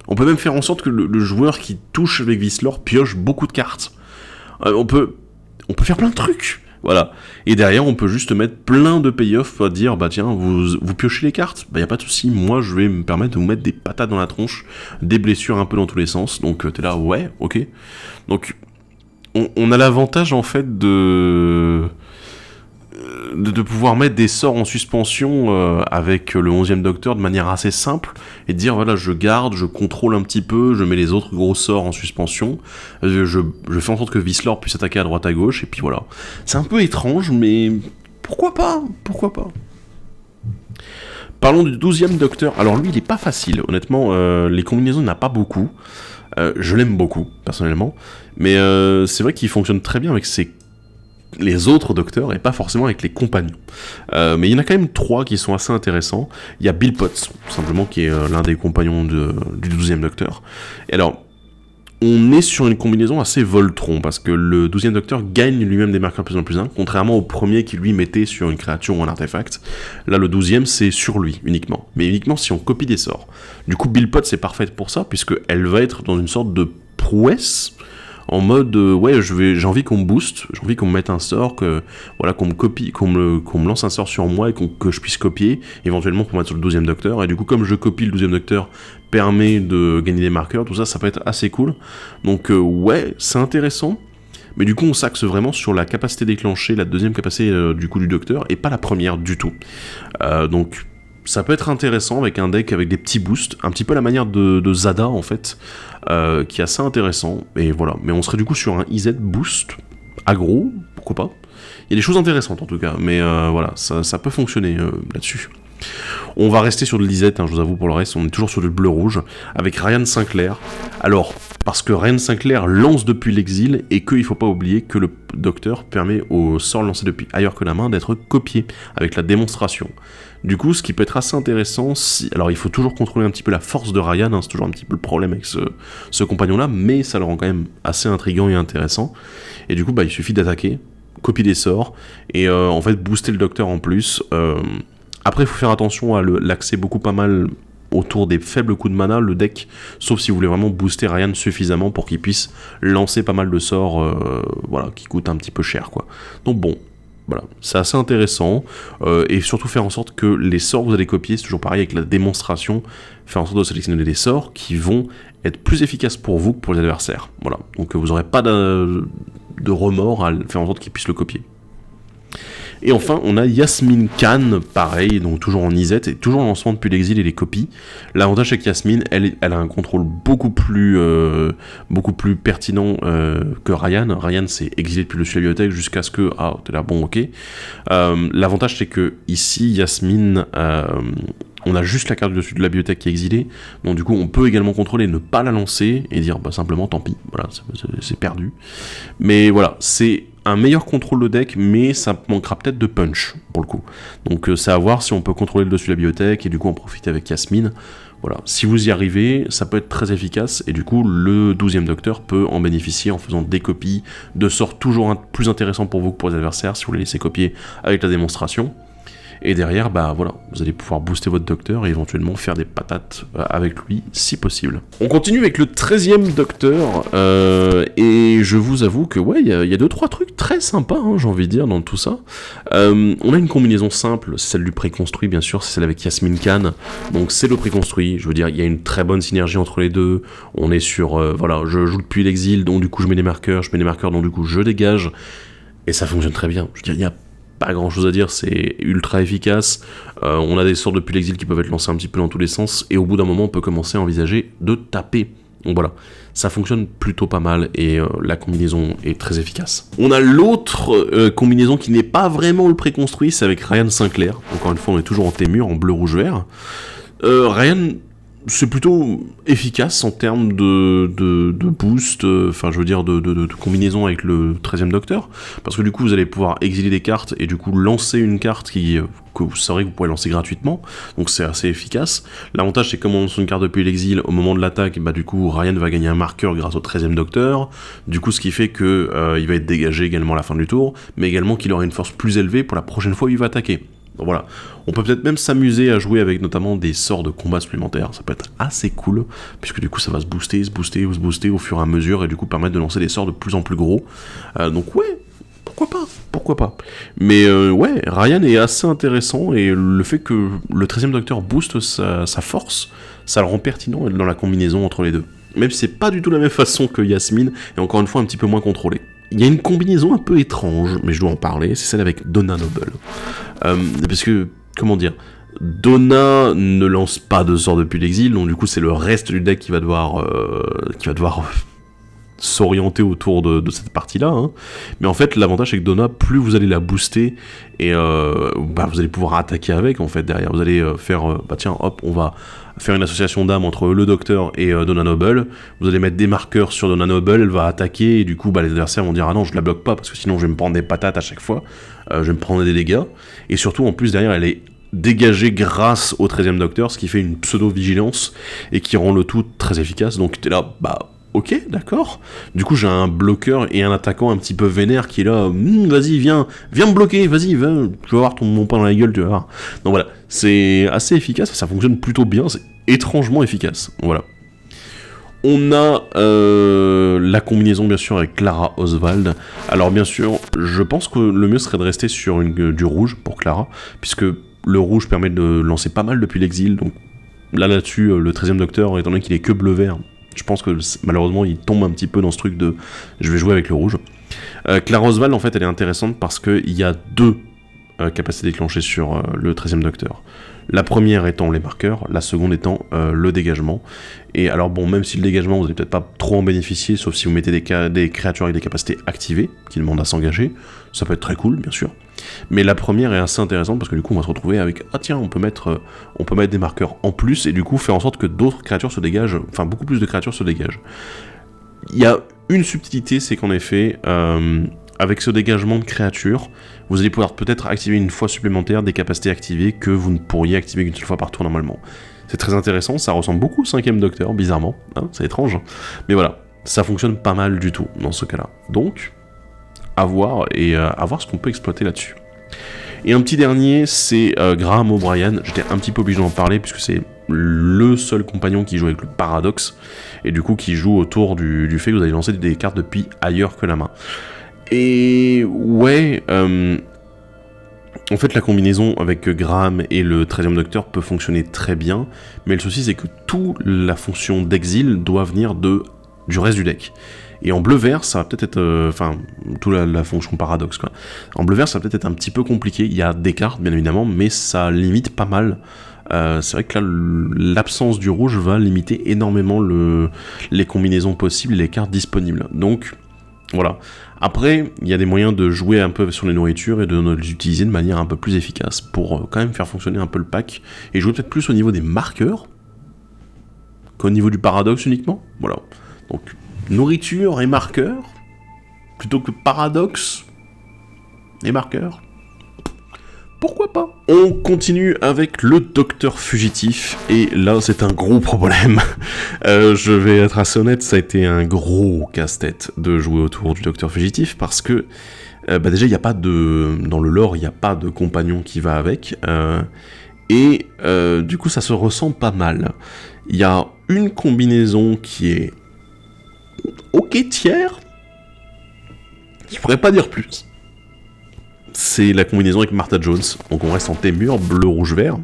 On peut même faire en sorte que le joueur qui touche avec Vislor pioche beaucoup de cartes. On peut faire plein de trucs, voilà. Et derrière, on peut juste mettre plein de payoffs à dire, vous piochez les cartes, y a pas de souci, moi je vais me permettre de vous mettre des patates dans la tronche, des blessures un peu dans tous les sens, donc t'es là, ouais, ok. Donc, on a l'avantage en fait de pouvoir mettre des sorts en suspension avec le 11e docteur de manière assez simple, et de dire voilà, je garde, je contrôle un petit peu, je mets les autres gros sorts en suspension, je fais en sorte que Vislor puisse attaquer à droite à gauche, et puis voilà. C'est un peu étrange, mais pourquoi pas. Parlons du 12e docteur. Alors lui, il est pas facile, honnêtement, les combinaisons, il n'y en a pas beaucoup. Je l'aime beaucoup, personnellement, mais c'est vrai qu'il fonctionne très bien avec les autres docteurs et pas forcément avec les compagnons. Mais il y en a quand même 3 qui sont assez intéressants. Il y a Bill Potts, tout simplement, qui est l'un des compagnons du 12e docteur. Et alors, on est sur une combinaison assez Voltron, parce que le 12e docteur gagne lui-même des marqueurs +1/+1, contrairement au premier qui lui mettait sur une créature ou un artefact. Là, le 12e, c'est sur lui uniquement, mais uniquement si on copie des sorts. Du coup, Bill Potts est parfaite pour ça, puisqu'elle va être dans une sorte de prouesse, en mode ouais, j'ai envie qu'on me booste, j'ai envie qu'on me mette un sort, que voilà, qu'on me copie, qu'on me lance un sort sur moi et que je puisse copier, éventuellement pour mettre sur le 12e docteur, et du coup comme je copie le 12e docteur permet de gagner des marqueurs, tout ça, ça peut être assez cool. Donc ouais, c'est intéressant. Mais du coup, on s'axe vraiment sur la capacité déclenchée, la deuxième capacité du coup du docteur, et pas la première du tout. Donc, ça peut être intéressant avec un deck avec des petits boosts, un petit peu à la manière de Zada en fait, qui est assez intéressant. Et voilà. Mais on serait du coup sur un IZ boost, aggro, pourquoi pas. Il y a des choses intéressantes en tout cas, mais voilà, ça peut fonctionner là-dessus. On va rester sur de l'Izette, je vous avoue, pour le reste, on est toujours sur du bleu-rouge, avec Ryan Sinclair. Alors, parce que Ryan Sinclair lance depuis l'exil, et qu'il ne faut pas oublier que le docteur permet au sort lancé depuis ailleurs que la main d'être copié, avec la démonstration. Du coup, ce qui peut être assez intéressant, alors il faut toujours contrôler un petit peu la force de Ryan, c'est toujours un petit peu le problème avec ce compagnon-là, mais ça le rend quand même assez intriguant et intéressant. Et du coup, il suffit d'attaquer, copier des sorts, et en fait booster le docteur en plus. Après, il faut faire attention à l'axer beaucoup pas mal autour des faibles coups de mana, le deck, sauf si vous voulez vraiment booster Ryan suffisamment pour qu'il puisse lancer pas mal de sorts voilà, qui coûtent un petit peu cher, quoi. Donc bon, voilà, c'est assez intéressant, et surtout faire en sorte que les sorts que vous allez copier, c'est toujours pareil avec la démonstration, faire en sorte de sélectionner des sorts qui vont être plus efficaces pour vous que pour les adversaires. Voilà, donc vous n'aurez pas de remords à faire en sorte qu'ils puissent le copier. Et enfin, on a Yasmine Khan, pareil, donc toujours en Izette, et toujours en lancement depuis l'exil et les copies. L'avantage c'est que Yasmine, elle a un contrôle beaucoup plus pertinent que Ryan. Ryan c'est exilé depuis le dessus de la bibliothèque jusqu'à ce que... Ah, t'es là, bon, ok. L'avantage c'est que ici, Yasmine... on a juste la carte du dessus de la bibliothèque qui est exilée, donc du coup on peut également contrôler, ne pas la lancer, et dire simplement tant pis, voilà, c'est perdu. Mais voilà, c'est un meilleur contrôle de deck, mais ça manquera peut-être de punch, pour le coup. Donc c'est à voir si on peut contrôler le dessus de la bibliothèque, et du coup en profiter avec Yasmine. Voilà, si vous y arrivez, ça peut être très efficace, et du coup le 12e docteur peut en bénéficier en faisant des copies de sorts toujours plus intéressants pour vous que pour les adversaires, si vous les laissez copier avec la démonstration. Et derrière, voilà, vous allez pouvoir booster votre docteur et éventuellement faire des patates avec lui, si possible. On continue avec le 13e docteur, et je vous avoue que, ouais, il y a 2-3 trucs très sympas, j'ai envie de dire, dans tout ça. On a une combinaison simple, c'est celle du préconstruit, bien sûr, c'est celle avec Yasmine Khan, donc c'est le préconstruit, je veux dire, il y a une très bonne synergie entre les deux, on est sur, voilà, je joue depuis l'exil, donc du coup je mets des marqueurs, donc du coup je dégage, et ça fonctionne très bien, je veux dire, il y a pas grand chose à dire, c'est ultra efficace, on a des sorts depuis l'exil qui peuvent être lancés un petit peu dans tous les sens, et au bout d'un moment on peut commencer à envisager de taper. Donc voilà, ça fonctionne plutôt pas mal, et la combinaison est très efficace. On a l'autre combinaison qui n'est pas vraiment le préconstruit, c'est avec Ryan Sinclair, encore une fois on est toujours en Témur, en bleu, rouge, vert. Ryan... c'est plutôt efficace en termes de boost, enfin je veux dire de combinaison avec le 13e docteur, parce que du coup vous allez pouvoir exiler des cartes et du coup lancer une carte que vous saurez que vous pourrez lancer gratuitement, donc c'est assez efficace. L'avantage c'est que comme on lance une carte depuis l'exil, au moment de l'attaque, du coup Ryan va gagner un marqueur grâce au 13e docteur, du coup ce qui fait que il va être dégagé également à la fin du tour, mais également qu'il aura une force plus élevée pour la prochaine fois où il va attaquer. Donc voilà, on peut peut-être même s'amuser à jouer avec notamment des sorts de combat supplémentaires, ça peut être assez cool, puisque du coup ça va se booster au fur et à mesure, et du coup permettre de lancer des sorts de plus en plus gros. Donc ouais, pourquoi pas. Mais ouais, Ryan est assez intéressant, et le fait que le 13e docteur booste sa force, ça le rend pertinent dans la combinaison entre les deux. Même si c'est pas du tout la même façon que Yasmine, et encore une fois un petit peu moins contrôlé. Il y a une combinaison un peu étrange, mais je dois en parler, c'est celle avec Donna Noble. Parce que, comment dire, Donna ne lance pas de sort depuis l'exil, donc du coup c'est le reste du deck qui va devoir s'orienter autour de cette partie-là. Mais en fait, l'avantage c'est que Donna, plus vous allez la booster, et vous allez pouvoir attaquer avec, en fait, derrière. Vous allez faire, tiens, hop, on va faire une association d'âme entre le docteur et Donna Noble. Vous allez mettre des marqueurs sur Donna Noble, elle va attaquer, et du coup, les adversaires vont dire, ah non, je la bloque pas, parce que sinon je vais me prendre des patates à chaque fois, je vais me prendre des dégâts. Et surtout, en plus, derrière, elle est dégagée grâce au 13e docteur, ce qui fait une pseudo-vigilance, et qui rend le tout très efficace. Donc t'es là, ok, d'accord. Du coup, j'ai un bloqueur et un attaquant un petit peu vénère qui est là, vas-y, viens me bloquer, vas-y, tu vas voir mon pain dans la gueule, tu vas voir. Donc voilà, c'est assez efficace, ça fonctionne plutôt bien, c'est étrangement efficace, voilà. On a la combinaison bien sûr avec Clara Oswald. Alors bien sûr, je pense que le mieux serait de rester sur du rouge pour Clara, puisque le rouge permet de lancer pas mal depuis l'exil, donc là-dessus, le 13e Docteur, étant donné qu'il est que bleu-vert, je pense que malheureusement il tombe un petit peu dans ce truc de je vais jouer avec le rouge. Clara Oswald en fait elle est intéressante parce qu'il y a deux capacités déclenchées sur le 13e Docteur. La première étant les marqueurs, la seconde étant le dégagement. Et alors bon, même si le dégagement, vous n'allez peut-être pas trop en bénéficier, sauf si vous mettez des créatures avec des capacités activées, qui demandent à s'engager, ça peut être très cool, bien sûr. Mais la première est assez intéressante, parce que du coup, on va se retrouver avec, ah tiens, on peut mettre des marqueurs en plus, et du coup, faire en sorte que d'autres créatures se dégagent, enfin, beaucoup plus de créatures se dégagent. Il y a une subtilité, c'est qu'en effet, avec ce dégagement de créatures, vous allez pouvoir peut-être activer une fois supplémentaire des capacités activées que vous ne pourriez activer qu'une seule fois par tour normalement. C'est très intéressant, ça ressemble beaucoup au 5e Docteur, bizarrement, hein, c'est étrange, mais voilà, ça fonctionne pas mal du tout dans ce cas-là. Donc, à voir ce qu'on peut exploiter là-dessus. Et un petit dernier, c'est Graham O'Brien. J'étais un petit peu obligé d'en parler puisque c'est le seul compagnon qui joue avec le paradoxe, et du coup qui joue autour du fait que vous allez lancer des cartes depuis ailleurs que la main. Et ouais, en fait la combinaison avec Graham et le 13e Docteur peut fonctionner très bien, mais le souci c'est que toute la fonction d'exil doit venir du reste du deck. Et en bleu-vert, ça va peut-être être... toute la fonction paradoxe, quoi. En bleu-vert, ça va peut-être être un petit peu compliqué. Il y a des cartes, bien évidemment, mais ça limite pas mal. C'est vrai que là, l'absence du rouge va limiter énormément les combinaisons possibles et les cartes disponibles. Donc, voilà. Après, il y a des moyens de jouer un peu sur les nourritures et de les utiliser de manière un peu plus efficace pour quand même faire fonctionner un peu le pack. Et jouer peut-être plus au niveau des marqueurs qu'au niveau du paradoxe uniquement. Voilà. Donc... nourriture et marqueurs, plutôt que paradoxe et marqueurs. Pourquoi pas? On continue avec le Docteur Fugitif, et là c'est un gros problème. Je vais être assez honnête, ça a été un gros casse-tête de jouer autour du Docteur Fugitif, parce que déjà il n'y a pas dans le lore, il n'y a pas de compagnon qui va avec, et du coup ça se ressent pas mal. Il y a une combinaison qui est ok tiers, je pourrais pas dire plus. C'est la combinaison avec Martha Jones, donc on reste en Témur, bleu, rouge, vert.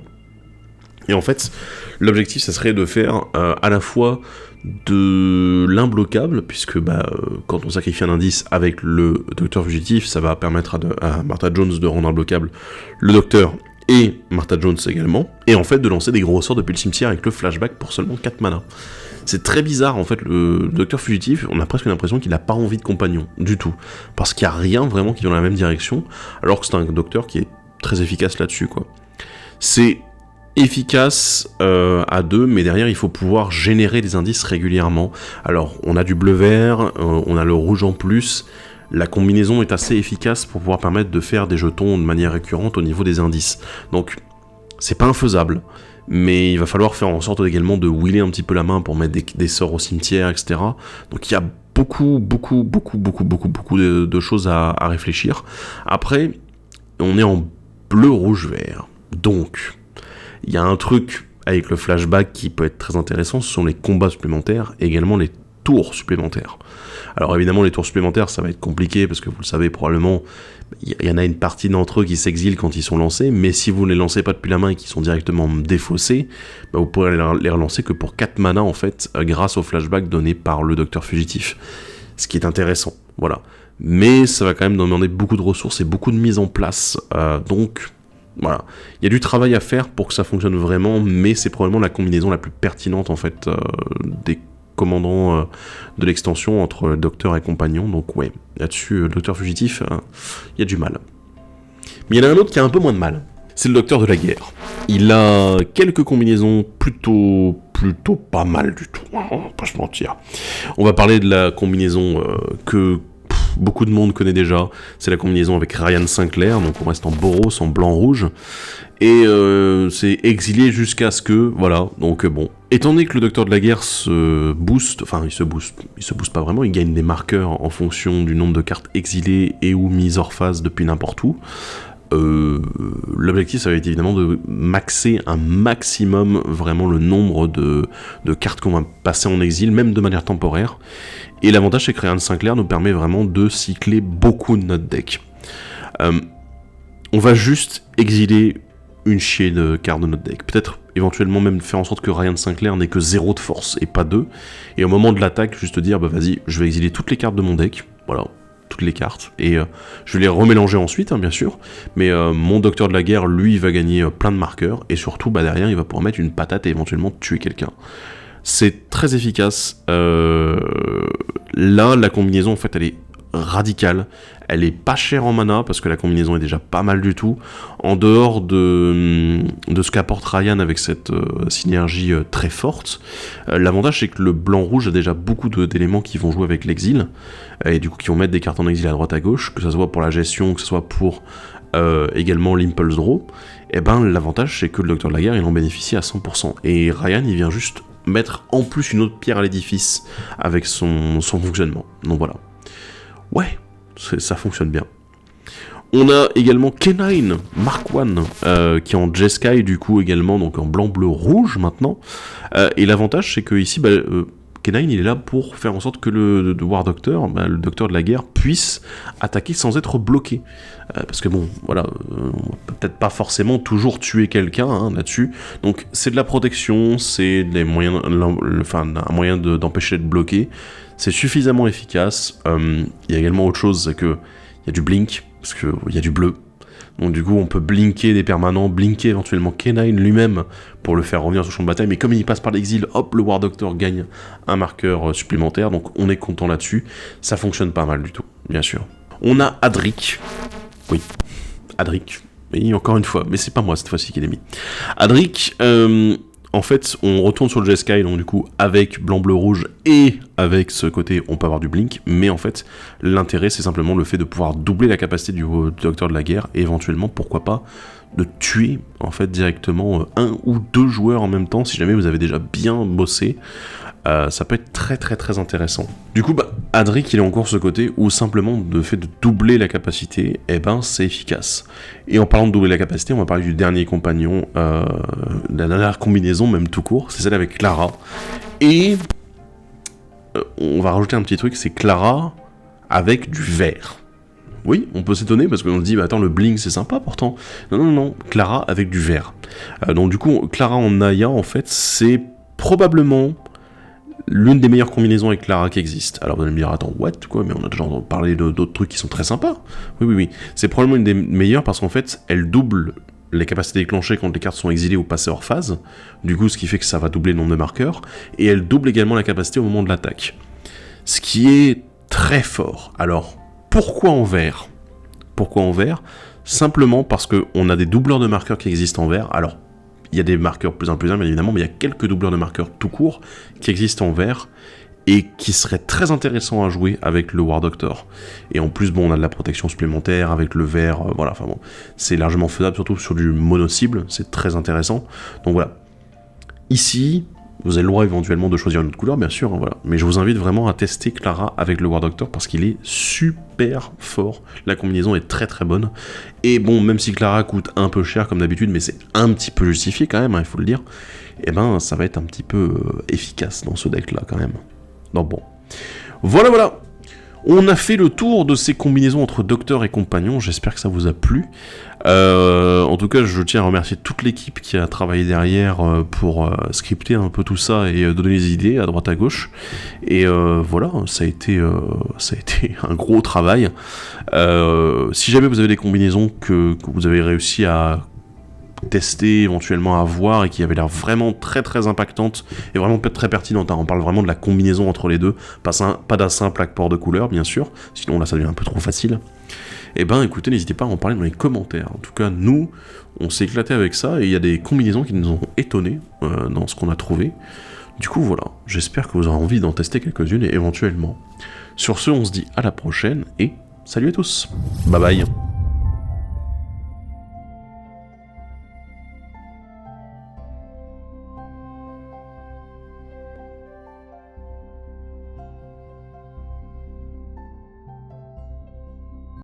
Et en fait, l'objectif, ça serait de faire à la fois de l'imbloquable, puisque quand on sacrifie un indice avec le Docteur Fugitif, ça va permettre à Martha Jones de rendre imbloquable le Docteur et Martha Jones également, et en fait de lancer des gros sorts depuis le cimetière avec le flashback pour seulement 4 mana. C'est très bizarre en fait, le Docteur Fugitif, on a presque l'impression qu'il n'a pas envie de compagnon, du tout. Parce qu'il n'y a rien vraiment qui va dans la même direction, alors que c'est un Docteur qui est très efficace là-dessus, quoi. C'est efficace à deux, mais derrière il faut pouvoir générer des indices régulièrement. Alors on a du bleu-vert, on a le rouge en plus, la combinaison est assez efficace pour pouvoir permettre de faire des jetons de manière récurrente au niveau des indices. Donc c'est pas infaisable. Mais il va falloir faire en sorte également de wheeler un petit peu la main pour mettre des sorts au cimetière, etc. Donc il y a beaucoup de choses à réfléchir. Après, on est en bleu, rouge, vert. Donc, il y a un truc avec le flashback qui peut être très intéressant, ce sont les combats supplémentaires et également les tours supplémentaires. Alors évidemment, les tours supplémentaires, ça va être compliqué parce que vous le savez probablement, il y en a une partie d'entre eux qui s'exilent quand ils sont lancés, mais si vous ne les lancez pas depuis la main et qu'ils sont directement défaussés, vous pourrez les relancer que pour 4 mana en fait, grâce au flashback donné par le Docteur Fugitif. Ce qui est intéressant, voilà. Mais ça va quand même demander beaucoup de ressources et beaucoup de mise en place, donc voilà. Il y a du travail à faire pour que ça fonctionne vraiment, mais c'est probablement la combinaison la plus pertinente en fait des commandant de l'extension entre Docteur et compagnon, donc ouais, là-dessus, Docteur Fugitif, il y a du mal. Mais il y en a un autre qui a un peu moins de mal, c'est le Docteur de la Guerre. Il a quelques combinaisons plutôt pas mal du tout, on va pas se mentir. On va parler de la combinaison que beaucoup de monde connaît déjà, c'est la combinaison avec Ryan Sinclair, donc on reste en Boros, en blanc-rouge, et c'est exilé jusqu'à ce que, voilà, donc bon. Étant donné que le Docteur de la Guerre se booste pas vraiment, il gagne des marqueurs en fonction du nombre de cartes exilées et ou mises hors phase depuis n'importe où, l'objectif ça va être évidemment de maxer un maximum vraiment le nombre de cartes qu'on va passer en exil, même de manière temporaire. Et l'avantage c'est que Ryan Sinclair nous permet vraiment de cycler beaucoup de notre deck. On va juste exiler une chier de cartes de notre deck. Peut-être éventuellement même faire en sorte que Ryan Sinclair n'ait que 0 de force et pas 2. Et au moment de l'attaque, juste dire, bah vas-y, je vais exiler toutes les cartes de mon deck. Voilà, toutes les cartes. Et je vais les remélanger ensuite, hein, bien sûr. Mais mon docteur de la guerre, lui, va gagner plein de marqueurs. Et surtout, bah derrière, il va pouvoir mettre une patate et éventuellement tuer quelqu'un. C'est très efficace. Là, la combinaison, en fait, elle est radicale. Elle est pas chère en mana, parce que la combinaison est déjà pas mal du tout. En dehors de ce qu'apporte Ryan avec cette synergie très forte, l'avantage c'est que le blanc-rouge a déjà beaucoup d'éléments qui vont jouer avec l'exil, et du coup qui vont mettre des cartes en exil à droite à gauche, que ce soit pour la gestion, que ce soit pour également l'impulse draw. Et ben l'avantage c'est que le docteur de la guerre il en bénéficie à 100%. Et Ryan il vient juste mettre en plus une autre pierre à l'édifice avec son fonctionnement. Donc voilà. Ouais, ça fonctionne bien. On a également K9 Mark 1 qui est en Jeskai du coup également, donc en blanc, bleu, rouge maintenant. Et l'avantage c'est que ici, K9 il est là pour faire en sorte que le War Doctor, le docteur de la guerre, puisse attaquer sans être bloqué. Parce que bon, voilà, on peut peut-être pas forcément toujours tuer quelqu'un hein, là-dessus. Donc c'est de la protection, c'est des moyens, un moyen d'empêcher d'être bloqué. C'est suffisamment efficace. Il y a également autre chose, c'est que il y a du blink, parce qu'il y a du bleu. Donc du coup, on peut blinker des permanents, blinker éventuellement K9 lui-même pour le faire revenir sur le champ de bataille. Mais comme il passe par l'exil, hop, le War Doctor gagne un marqueur supplémentaire. Donc on est content là-dessus. Ça fonctionne pas mal du tout, bien sûr. On a Adric. Oui, Adric. Et encore une fois, mais c'est pas moi cette fois-ci qui l'ai mis. Adric, en fait, on retourne sur le Jeskai, donc du coup, avec blanc, bleu, rouge, et avec ce côté, on peut avoir du blink, mais en fait, l'intérêt, c'est simplement le fait de pouvoir doubler la capacité du docteur de la guerre, et éventuellement, pourquoi pas, de tuer, en fait, directement un ou deux joueurs en même temps, si jamais vous avez déjà bien bossé. Ça peut être très très très intéressant. Du coup, Adric, il est encore ce côté où simplement le fait de doubler la capacité, c'est efficace. Et en parlant de doubler la capacité, on va parler du dernier compagnon, de la dernière combinaison, même tout court, c'est celle avec Clara. Et on va rajouter un petit truc, c'est Clara avec du vert. Oui, on peut s'étonner parce qu'on se dit, attends, le bling c'est sympa pourtant. Non, Clara avec du vert. Donc du coup, Clara en Naya, en fait, c'est probablement l'une des meilleures combinaisons avec Clara qui existe. Alors vous allez me dire, attends, what, quoi, mais on a déjà parlé d'autres trucs qui sont très sympas. Oui. C'est probablement une des meilleures parce qu'en fait, elle double les capacités déclenchées quand les cartes sont exilées ou passées hors phase. Du coup, ce qui fait que ça va doubler le nombre de marqueurs. Et elle double également la capacité au moment de l'attaque. Ce qui est très fort. Alors, pourquoi en vert ? Simplement parce qu'on a des doubleurs de marqueurs qui existent en vert. Alors, il y a des marqueurs plus 1, bien évidemment, mais il y a quelques doubleurs de marqueurs tout court qui existent en vert et qui seraient très intéressants à jouer avec le War Doctor. Et en plus, on a de la protection supplémentaire avec le vert, c'est largement faisable, surtout sur du mono-cible, c'est très intéressant. Donc voilà. Ici, vous avez le droit éventuellement de choisir une autre couleur, bien sûr, hein, voilà. Mais je vous invite vraiment à tester Clara avec le War Doctor parce qu'il est super fort. La combinaison est très très bonne. Et bon, même si Clara coûte un peu cher comme d'habitude, mais c'est un petit peu justifié quand même, hein, il faut le dire, ça va être un petit peu efficace dans ce deck-là quand même. Donc bon. Voilà. On a fait le tour de ces combinaisons entre docteur et compagnon, j'espère que ça vous a plu. En tout cas, je tiens à remercier toute l'équipe qui a travaillé derrière pour scripter un peu tout ça et donner des idées à droite à gauche. Et voilà, ça a été un gros travail. Si jamais vous avez des combinaisons que vous avez réussi à tester, éventuellement à voir, et qui avait l'air vraiment très très impactante et vraiment très pertinente, hein. On parle vraiment de la combinaison entre les deux, pas d'un simple apport de couleurs bien sûr, sinon là ça devient un peu trop facile. Écoutez, n'hésitez pas à en parler dans les commentaires. En tout cas, nous, on s'est éclaté avec ça, et il y a des combinaisons qui nous ont étonnés dans ce qu'on a trouvé. Du coup voilà, j'espère que vous aurez envie d'en tester quelques-unes, et éventuellement. Sur ce, on se dit à la prochaine, et salut à tous, bye bye.